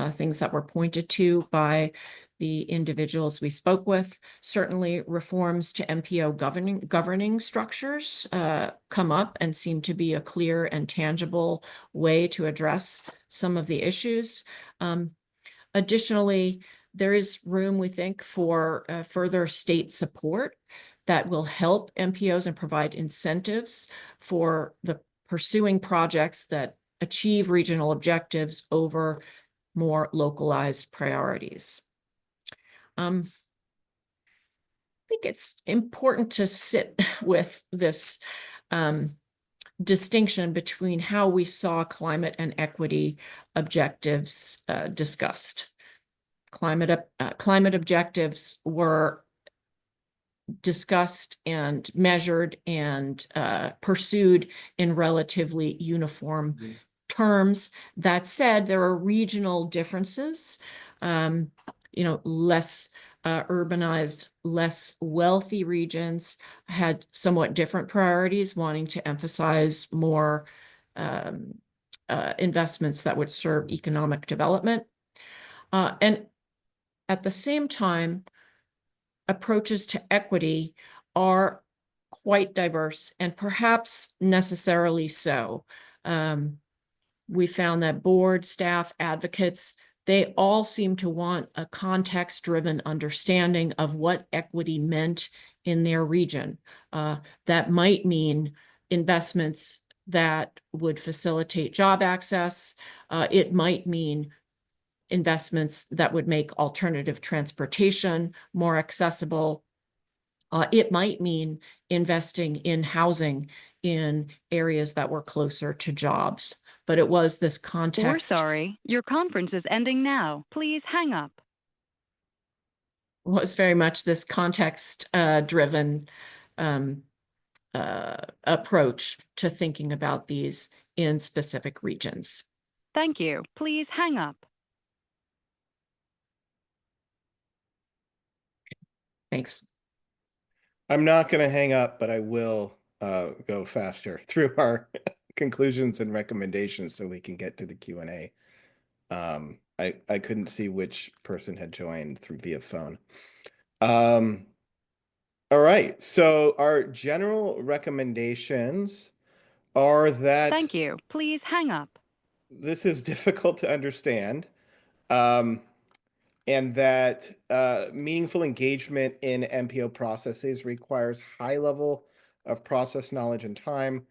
things that were pointed to by the individuals we spoke with. Certainly reforms to MPO governing structures come up and seem to be a clear and tangible way to address some of the issues. Additionally, there is room, we think, for further state support that will help MPOs and provide incentives for the pursuing projects that achieve regional objectives over more localized priorities. I think it's important to sit with this distinction between how we saw climate and equity objectives discussed. Climate objectives were discussed and measured and pursued in relatively uniform terms. That said, there are regional differences. Less urbanized, less wealthy regions had somewhat different priorities, wanting to emphasize more investments that would serve economic development. And at the same time, approaches to equity are quite diverse and perhaps necessarily so. We found that board, staff, advocates, they all seem to want a context-driven understanding of what equity meant in their region. That might mean investments that would facilitate job access. It might mean investments that would make alternative transportation more accessible. It might mean investing in housing in areas that were closer to jobs. But it was this context. We're sorry, your conference is ending now. Please hang up. Was very much this context driven approach to thinking about these in specific regions. Thank you. Please hang up. Thanks. I'm not going to hang up, but I will go faster through our conclusions and recommendations so we can get to the Q&A. I couldn't see which person had joined via phone. All right, so our general recommendations are that... Thank you. Please hang up. This is difficult to understand, and that meaningful engagement in MPO processes requires high level of process knowledge and time.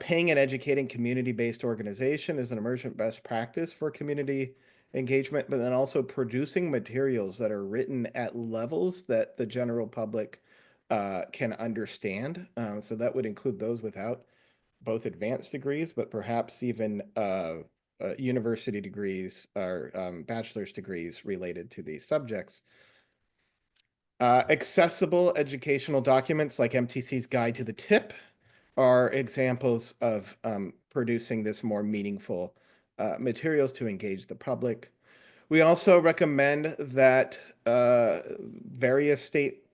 Paying and educating community-based organization is an emergent best practice for community engagement, but then also producing materials that are written at levels that the general public can understand. So that would include those without both advanced degrees, but perhaps even university degrees or bachelor's degrees related to these subjects. Accessible educational documents like MTC's Guide to the Tip are examples of producing this more meaningful materials to engage the public. We also recommend that various state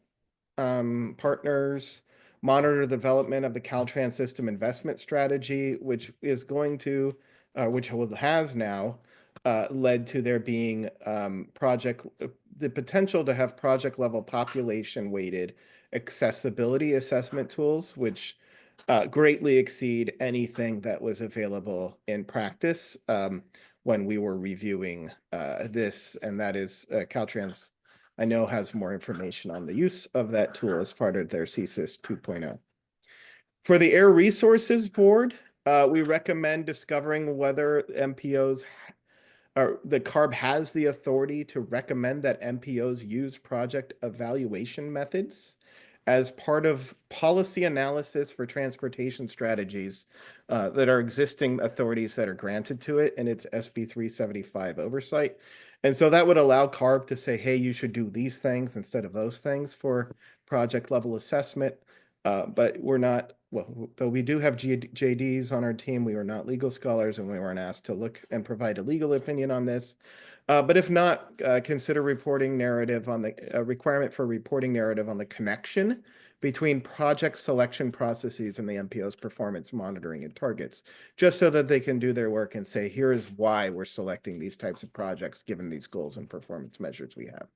partners monitor the development of the Caltrans system investment strategy, which is going to, which has now led to there being the potential to have project level population weighted accessibility assessment tools, which greatly exceed anything that was available in practice when we were reviewing this, and that is Caltrans, I know, has more information on the use of that tool as part of their CSIS 2.0. For the Air Resources Board, we recommend discovering whether MPOs or the CARB has the authority to recommend that MPOs use project evaluation methods as part of policy analysis for transportation strategies that are existing authorities that are granted to it in its SB 375 oversight. And so that would allow CARB to say, hey, you should do these things instead of those things for project level assessment. But we're not, well, though we do have JDs on our team, we are not legal scholars and we weren't asked to look and provide a legal opinion on this. But if not, consider reporting narrative on the requirement for reporting narrative on the connection between project selection processes and the MPO's performance monitoring and targets, just so that they can do their work and say, here is why we're selecting these types of projects given these goals and performance measures we have.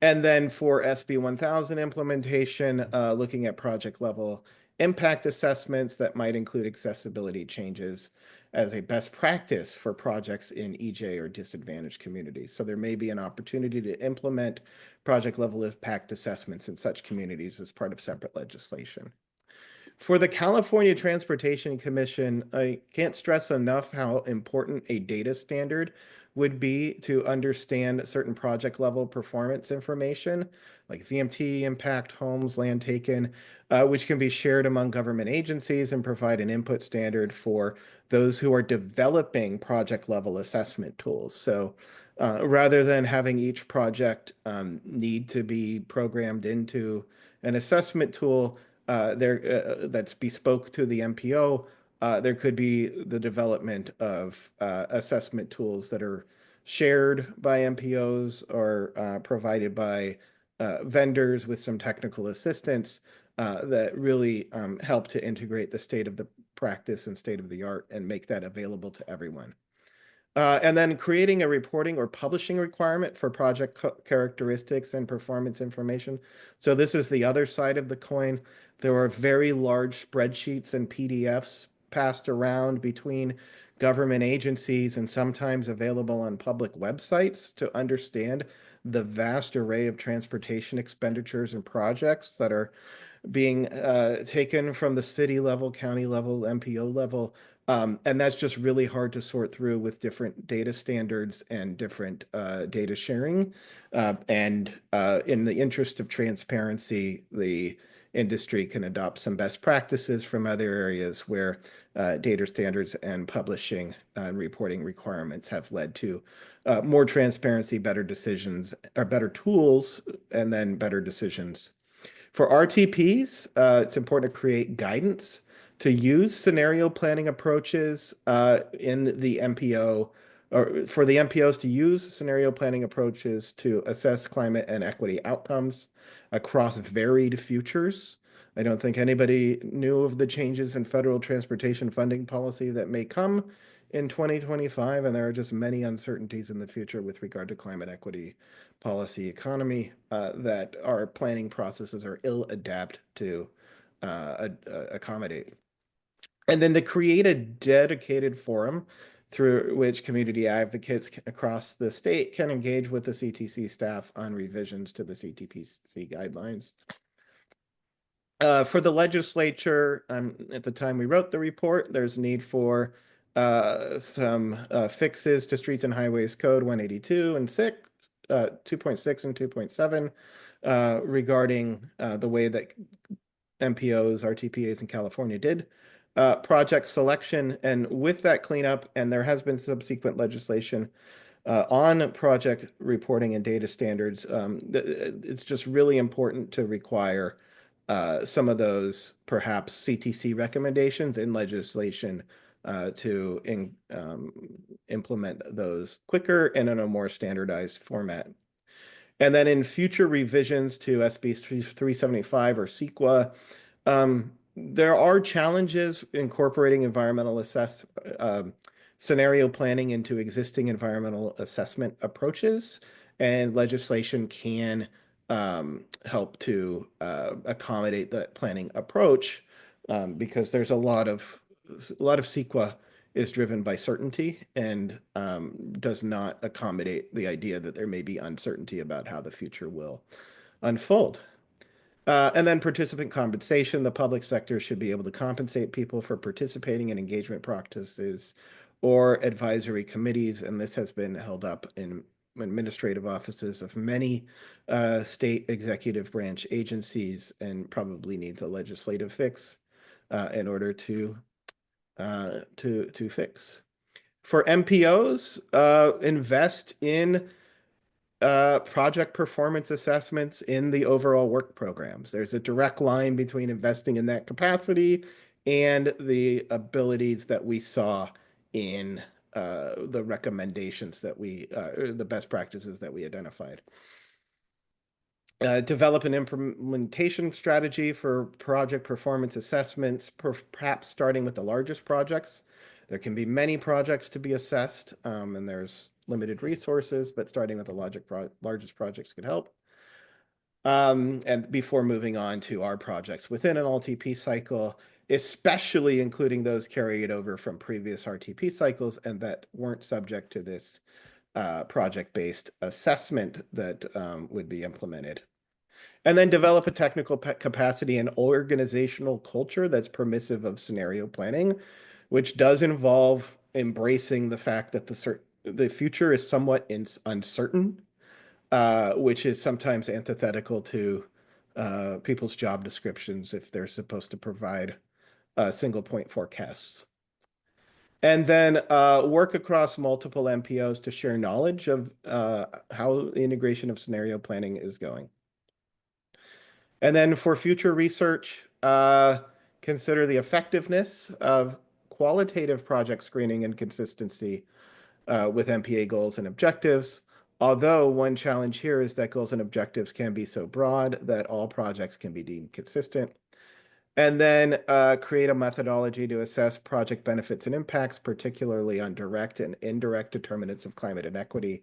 And then for SB 1000 implementation, looking at project level impact assessments that might include accessibility changes as a best practice for projects in EJ or disadvantaged communities. So there may be an opportunity to implement project level impact assessments in such communities as part of separate legislation. For the California Transportation Commission, I can't stress enough how important a data standard would be to understand certain project level performance information, like VMT, impact, homes, land taken, which can be shared among government agencies and provide an input standard for those who are developing project level assessment tools. So rather than having each project need to be programmed into an assessment tool, that's bespoke to the MPO, there could be the development of assessment tools that are shared by MPOs or provided by vendors with some technical assistance that really help to integrate the state of the practice and state of the art and make that available to everyone. And then creating a reporting or publishing requirement for project characteristics and performance information. So this is the other side of the coin. There are very large spreadsheets and PDFs passed around between government agencies and sometimes available on public websites to understand the vast array of transportation expenditures and projects that are being taken from the city level, county level, MPO level. And that's just really hard to sort through with different data standards and different data sharing. And in the interest of transparency, the industry can adopt some best practices from other areas where data standards and publishing and reporting requirements have led to more transparency, better decisions, or better tools, and then better decisions. For RTPs, it's important to create guidance to use scenario planning approaches in the MPO, or for the MPOs to use scenario planning approaches to assess climate and equity outcomes across varied futures. I don't think anybody knew of the changes in federal transportation funding policy that may come in 2025, and there are just many uncertainties in the future with regard to climate equity policy economy that our planning processes are ill-adapted to accommodate. And then to create a dedicated forum through which community advocates across the state can engage with the CTC staff on revisions to the CTPC guidelines. For the legislature, at the time we wrote the report, there's need for some fixes to Streets and Highways Code 182 and 2.6 and 2.7 regarding the way that MPOs, RTPAs in California did project selection. And with that cleanup, and there has been subsequent legislation on project reporting and data standards, it's just really important to require some of those perhaps CTC recommendations in legislation to implement those quicker and in a more standardized format. And then in future revisions to SB 375 or CEQA, there are challenges incorporating environmental scenario planning into existing environmental assessment approaches, and legislation can help to accommodate that planning approach, because there's a lot of CEQA is driven by certainty and does not accommodate the idea that there may be uncertainty about how the future will unfold. And then participant compensation. The public sector should be able to compensate people for participating in engagement practices or advisory committees, and this has been held up in administrative offices of many state executive branch agencies and probably needs a legislative fix in order to fix. For MPOs, invest in project performance assessments in the overall work programs. There's a direct line between investing in that capacity and the abilities that we saw in the recommendations that the best practices that we identified. Develop an implementation strategy for project performance assessments, perhaps starting with the largest projects. There can be many projects to be assessed, and there's limited resources, but starting with the largest projects could help. And before moving on to our projects within an LTP cycle, especially including those carried over from previous RTP cycles and that weren't subject to this project-based assessment that would be implemented. And then develop a technical capacity and organizational culture that's permissive of scenario planning, which does involve embracing the fact that the future is somewhat uncertain, which is sometimes antithetical to people's job descriptions if they're supposed to provide single point forecasts. And then work across multiple MPOs to share knowledge of how the integration of scenario planning is going. And then for future research, consider the effectiveness of qualitative project screening and consistency with MPA goals and objectives. Although one challenge here is that goals and objectives can be so broad that all projects can be deemed consistent. And then create a methodology to assess project benefits and impacts, particularly on direct and indirect determinants of climate inequity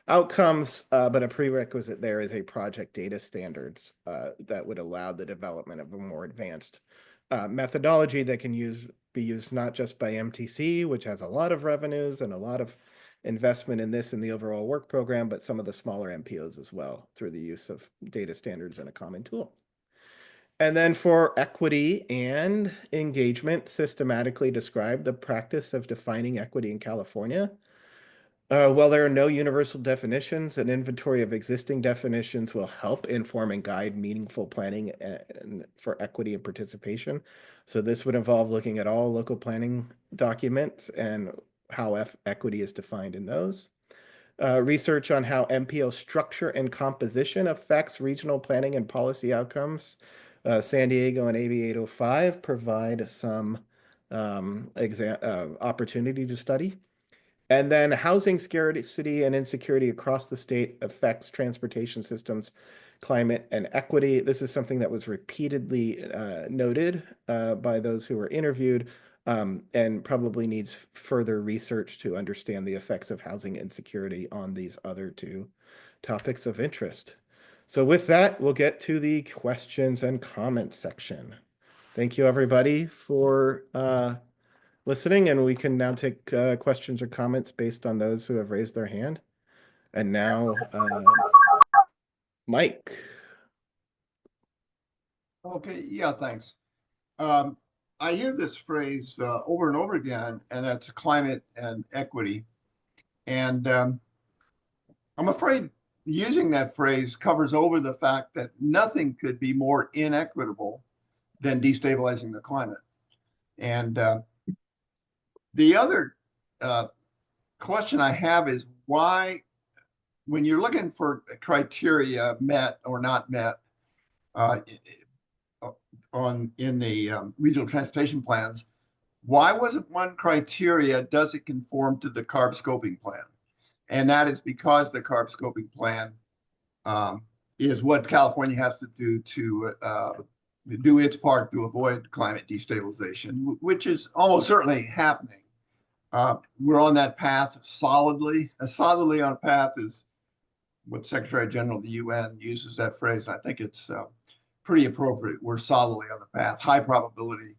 outcomes. But a prerequisite there is a project data standards that would allow the development of a more advanced methodology that can be used not just by MTC, which has a lot of revenues and a lot of investment in this in the overall work program, but some of the smaller MPOs as well through the use of data standards and a common tool. And then for equity and engagement, systematically describe the practice of defining equity in California. While there are no universal definitions, an inventory of existing definitions will help inform and guide meaningful planning for equity and participation. So this would involve looking at all local planning documents and how equity is defined in those. Research on how MPO structure and composition affects regional planning and policy outcomes. San Diego and AB 805 provide some opportunity to study. And then housing scarcity and insecurity across the state affects transportation systems, climate, and equity. This is something that was repeatedly noted by those who were interviewed, and probably needs further research to understand the effects of housing insecurity on these other two topics of interest. So with that, we'll get to the questions and comments section. Thank you, everybody, for listening, and we can now take questions or comments based on those who have raised their hand. And now, Mike. Okay, yeah, thanks. I hear this phrase over and over again, and that's climate and equity. And I'm afraid using that phrase covers over the fact that nothing could be more inequitable than destabilizing the climate. And the other question I have is why, when you're looking for criteria met or not met in the regional transportation plans, why wasn't one criteria, does it conform to the CARB scoping plan? And that is because the CARB scoping plan is what California has to do its part to avoid climate destabilization, which is almost certainly happening. We're on that path solidly. As solidly on a path as what Secretary General of the UN uses that phrase. I think it's pretty appropriate. We're solidly on the path, high probability,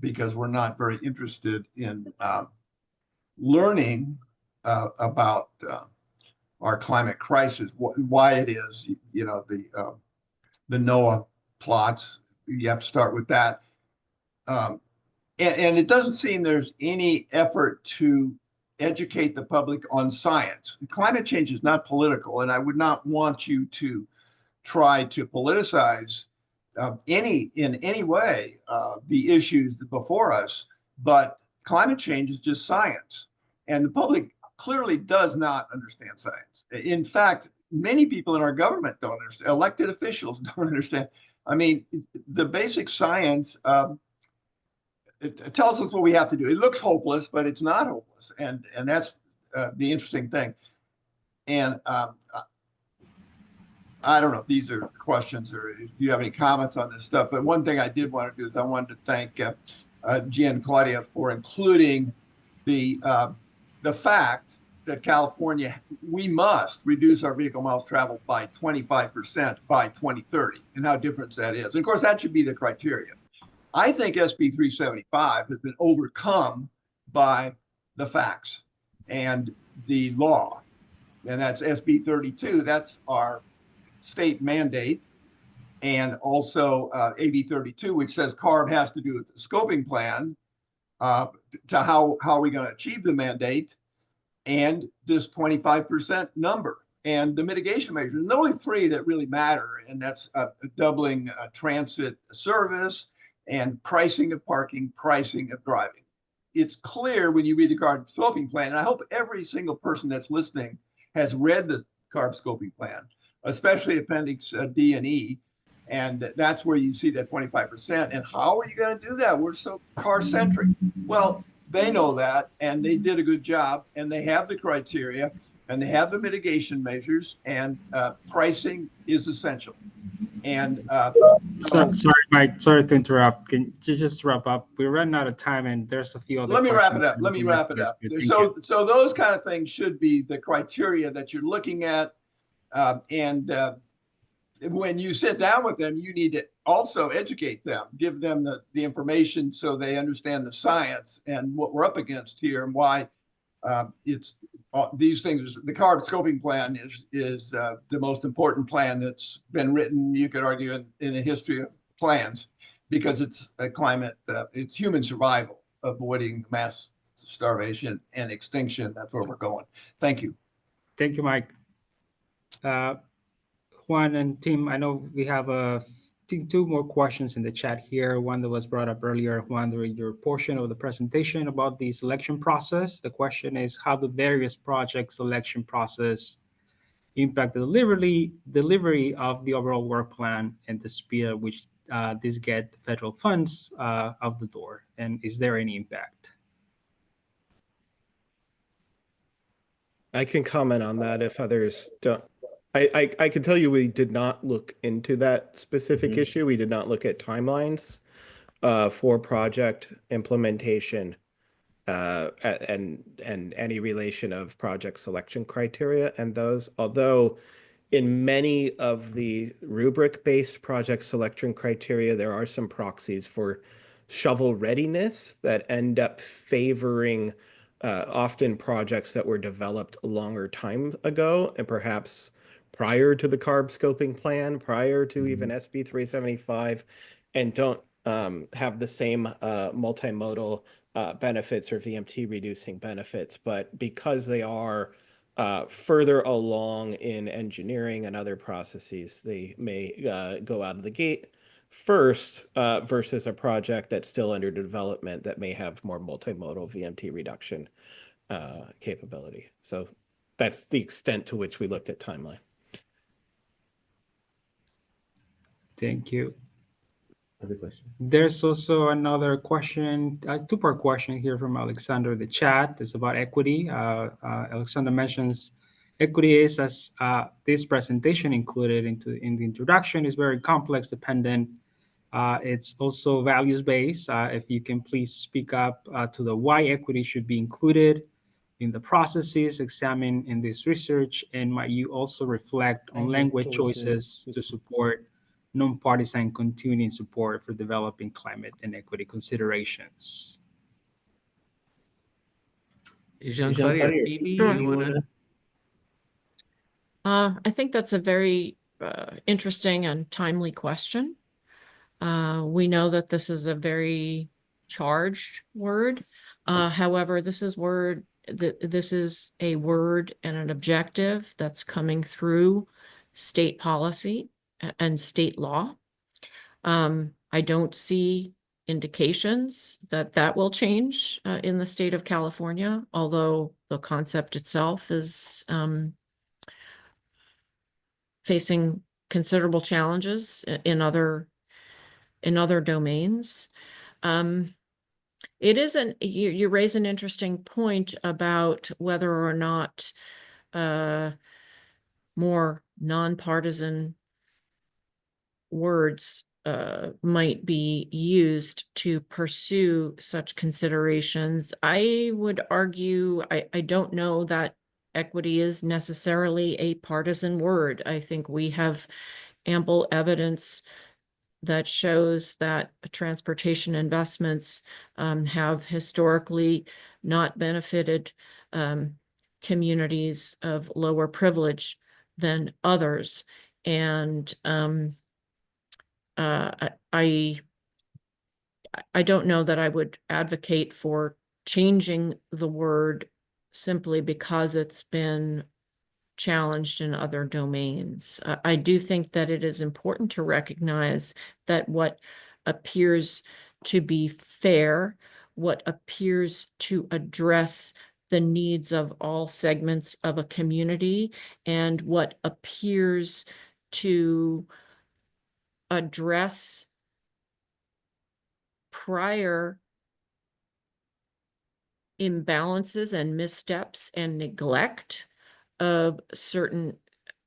because we're not very interested in learning about our climate crisis, why it is, you know, the NOAA plots. You have to start with that. And it doesn't seem there's any effort to educate the public on science. Climate change is not political, and I would not want you to try to politicize in any way the issues before us. But climate change is just science, and the public clearly does not understand science. In fact, many people in our government don't understand. Elected officials don't understand. I mean, the basic science it tells us what we have to do. It looks hopeless, but it's not hopeless, and that's the interesting thing. And I don't know if these are questions or if you have any comments on this stuff, but one thing I did want to do is I wanted to thank Gian and Claudia for including the fact that California, we must reduce our vehicle miles traveled by 25% by 2030, and how different that is. And of course, that should be the criteria. I think SB 375 has been overcome by the facts and the law. And that's SB 32. That's our state mandate. And also AB 32, which says CARB has to do with the scoping plan to how are we going to achieve the mandate and this 25% number and the mitigation measures. And the only three that really matter, and that's doubling transit service and pricing of parking, pricing of driving. It's clear when you read the CARB scoping plan, and I hope every single person that's listening has read the CARB scoping plan, especially Appendix D and E, and that's where you see that 25%. And how are you going to do that? We're so car-centric. Well, they know that, and they did a good job, and they have the criteria, and they have the mitigation measures, and pricing is essential. And sorry, Mike. Sorry to interrupt. Can you just wrap up? We're running out of time, and there's a few other. Let me wrap it up. So So those kind of things should be the criteria that you're looking at, and when you sit down with them, you need to also educate them, give them the information so they understand the science and what we're up against here and why it's these things. The CARB scoping plan is the most important plan that's been written, you could argue, in the history of plans, because it's a climate, it's human survival, avoiding mass starvation and extinction. That's where we're going. Thank you. Thank you, Mike. Juan and Tim, I know we have two more questions in the chat here. One that was brought up earlier, Juan, during your portion of the presentation about the selection process. The question is, how the various project selection process impact the delivery of the overall work plan and the speed at which these get federal funds out the door? And is there any impact? I can comment on that if others don't. I can tell you we did not look into that specific issue. We did not look at timelines for project implementation and any relation of project selection criteria and those. Although in many of the rubric-based project selection criteria, there are some proxies for shovel readiness that end up favoring often projects that were developed a longer time ago and perhaps prior to the CARB scoping plan, prior to even SB 375, and don't have the same multimodal benefits or VMT reducing benefits. But because they are further along in engineering and other processes, they may go out of the gate first versus a project that's still under development that may have more multimodal VMT reduction capability. So that's the extent to which we looked at timeline. Thank you. Other question? There's also another question, a two-part question here from Alexander in the chat. It's about equity. Alexander mentions equity is, as this presentation included in the introduction, is very complex, dependent. It's also values-based. If you can please speak up to the why equity should be included in the processes examined in this research, and might you also reflect on language choices to support nonpartisan continuing support for developing climate and equity considerations. Jean-Claude or Phoebe, Sure. you want to? I think that's a very interesting and timely question. We know that this is a very charged word. However, this is a word and an objective that's coming through state policy and state law. I don't see indications that that will change in the state of California, although the concept itself is facing considerable challenges in other domains. It isn't, you raise an interesting point about whether or not more nonpartisan words might be used to pursue such considerations. I would argue, I don't know that equity is necessarily a partisan word. I think we have ample evidence that shows that transportation investments have historically not benefited communities of lower privilege than others. And I don't know that I would advocate for changing the word simply because it's been challenged in other domains. I do think that it is important to recognize that what appears to be fair, what appears to address the needs of all segments of a community, and what appears to address prior imbalances and missteps and neglect of certain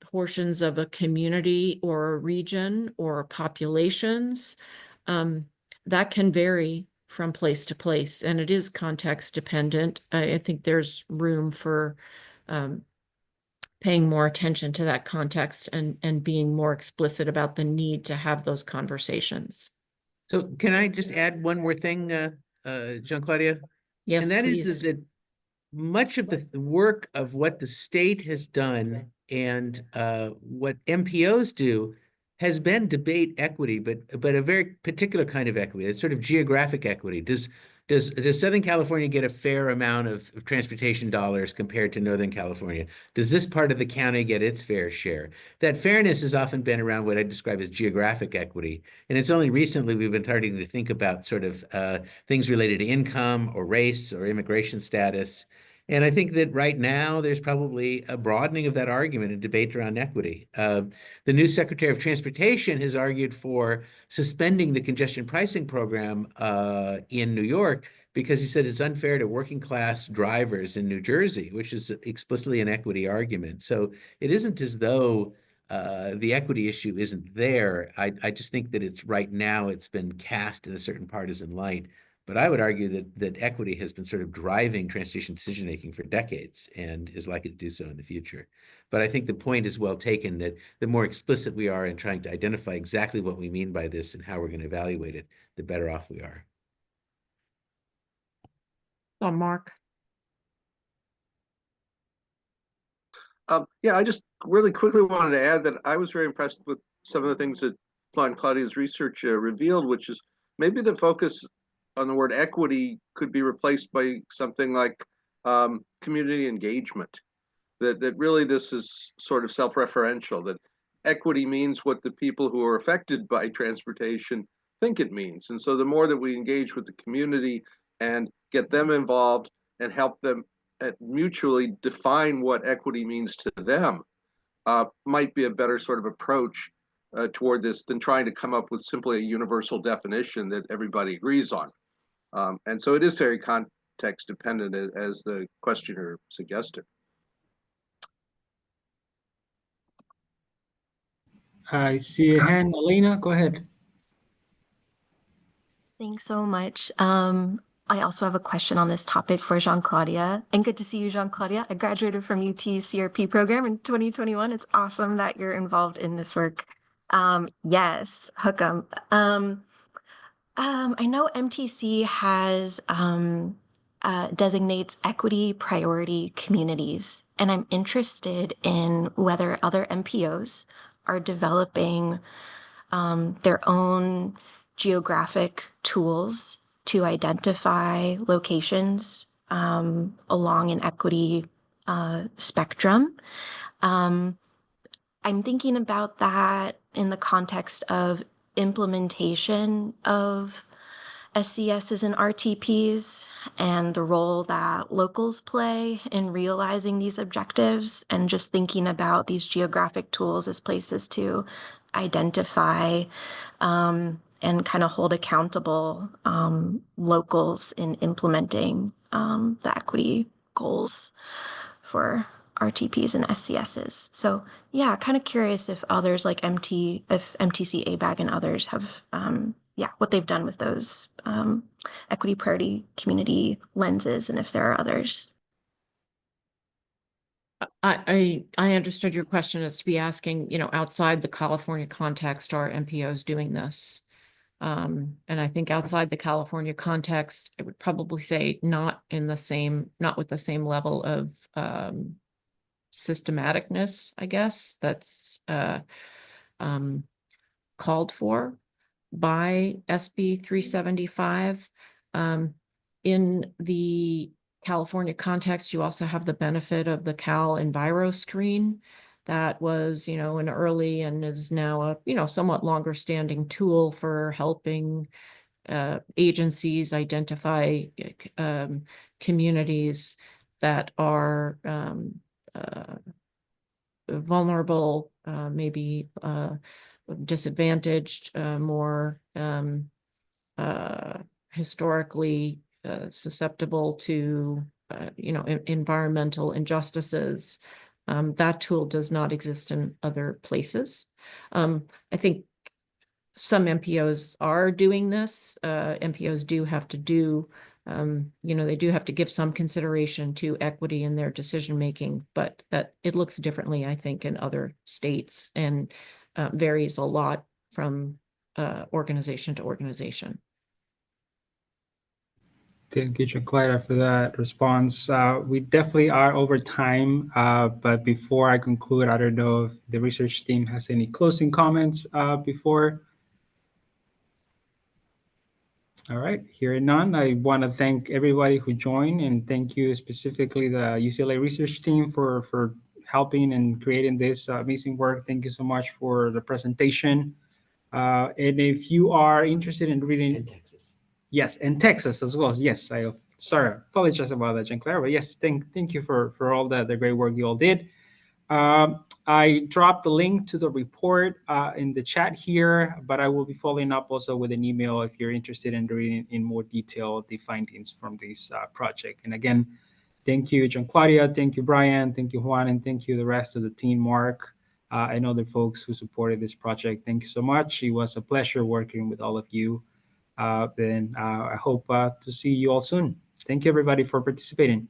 portions of a community or a region or populations, that can vary from place to place, and it is context dependent. I think there's room for paying more attention to that context and being more explicit about the need to have those conversations. So can I just add one more thing, Jean-Claudia? Yes, And that please. is that much of the work of what the state has done and what MPOs do has been debate equity, but a very particular kind of equity. It's sort of geographic equity. Does Southern California get a fair amount of transportation dollars compared to Northern California? Does this part of the county get its fair share? That fairness has often been around what I describe as geographic equity. And it's only recently we've been starting to think about sort of things related to income or race or immigration status. And I think that right now there's probably a broadening of that argument and debate around equity. The new Secretary of Transportation has argued for suspending the congestion pricing program in New York because he said it's unfair to working class drivers in New Jersey, which is explicitly an equity argument. So it isn't as though the equity issue isn't there. I just think that it's right now it's been cast in a certain partisan light. But I would argue that equity has been sort of driving transportation decision-making for decades and is likely to do so in the future. But I think the point is well taken that the more explicit we are in trying to identify exactly what we mean by this and how we're going to evaluate it, the better off we are. Oh, Mark. Yeah, I just really quickly wanted to add that I was very impressed with some of the things that Claudia's research revealed, which is maybe the focus on the word equity could be replaced by something like community engagement. that really this is sort of self-referential, that equity means what the people who are affected by transportation think it means. And so the more that we engage with the community and get them involved and help them mutually define what equity means to them, might be a better sort of approach toward this than trying to come up with simply a universal definition that everybody agrees on. And so it is very context dependent, as the questioner suggested. I see a hand. Elena, go ahead. Thanks so much. I also have a question on this topic for Jean-Claudia. And good to see you, Jean-Claudia. I graduated from UT's CRP program in 2021. It's awesome that you're involved in this work. Yes, hook 'em. I know MTC has designates equity priority communities, and I'm interested in whether other MPOs are developing their own geographic tools to identify locations along an equity spectrum. I'm thinking about that in the context of implementation of SCSs and RTPs and the role that locals play in realizing these objectives, and just thinking about these geographic tools as places to identify and kind of hold accountable locals in implementing the equity goals for RTPs and SCSs. So yeah, kind of curious if others like MTC, ABAG, and others have, what they've done with those equity priority community lenses, and if there are others. I understood your question as to be asking, outside the California context, are MPOs doing this? And I think outside the California context, I would probably say not with the same level of systematicness, I guess, that's called for by SB 375. In the California context, you also have the benefit of the Cal Enviro Screen that was, an early and is now a, somewhat longer standing tool for helping agencies identify communities that are vulnerable, maybe disadvantaged, more historically susceptible to, environmental injustices. That tool does not exist in other places. I think some MPOs are doing this. MPOs do have to do, they do have to give some consideration to equity in their decision making, but that it looks differently, I think, in other states, and varies a lot from organization to organization. Thank you, Jean-Claudia, for that response. We definitely are over time, but before I conclude, I don't know if the research team has any closing comments before. All right, hearing none, I want to thank everybody who joined, and thank you specifically the UCLA research team for helping and creating this amazing work. Thank you so much for the presentation. And if you are interested in reading... In Texas. Yes, and Texas as well. Yes, apologize about that, Jean-Claudia, but yes, thank you for all the great work you all did. I dropped the link to the report in the chat here, but I will be following up also with an email if you're interested in reading in more detail the findings from this project. And again, thank you, Jean-Claudia, thank you, Brian, thank you, Juan, and thank you the rest of the team, Mark, and other folks who supported this project. Thank you so much. It was a pleasure working with all of you. I hope to see you all soon. Thank you, everybody, for participating.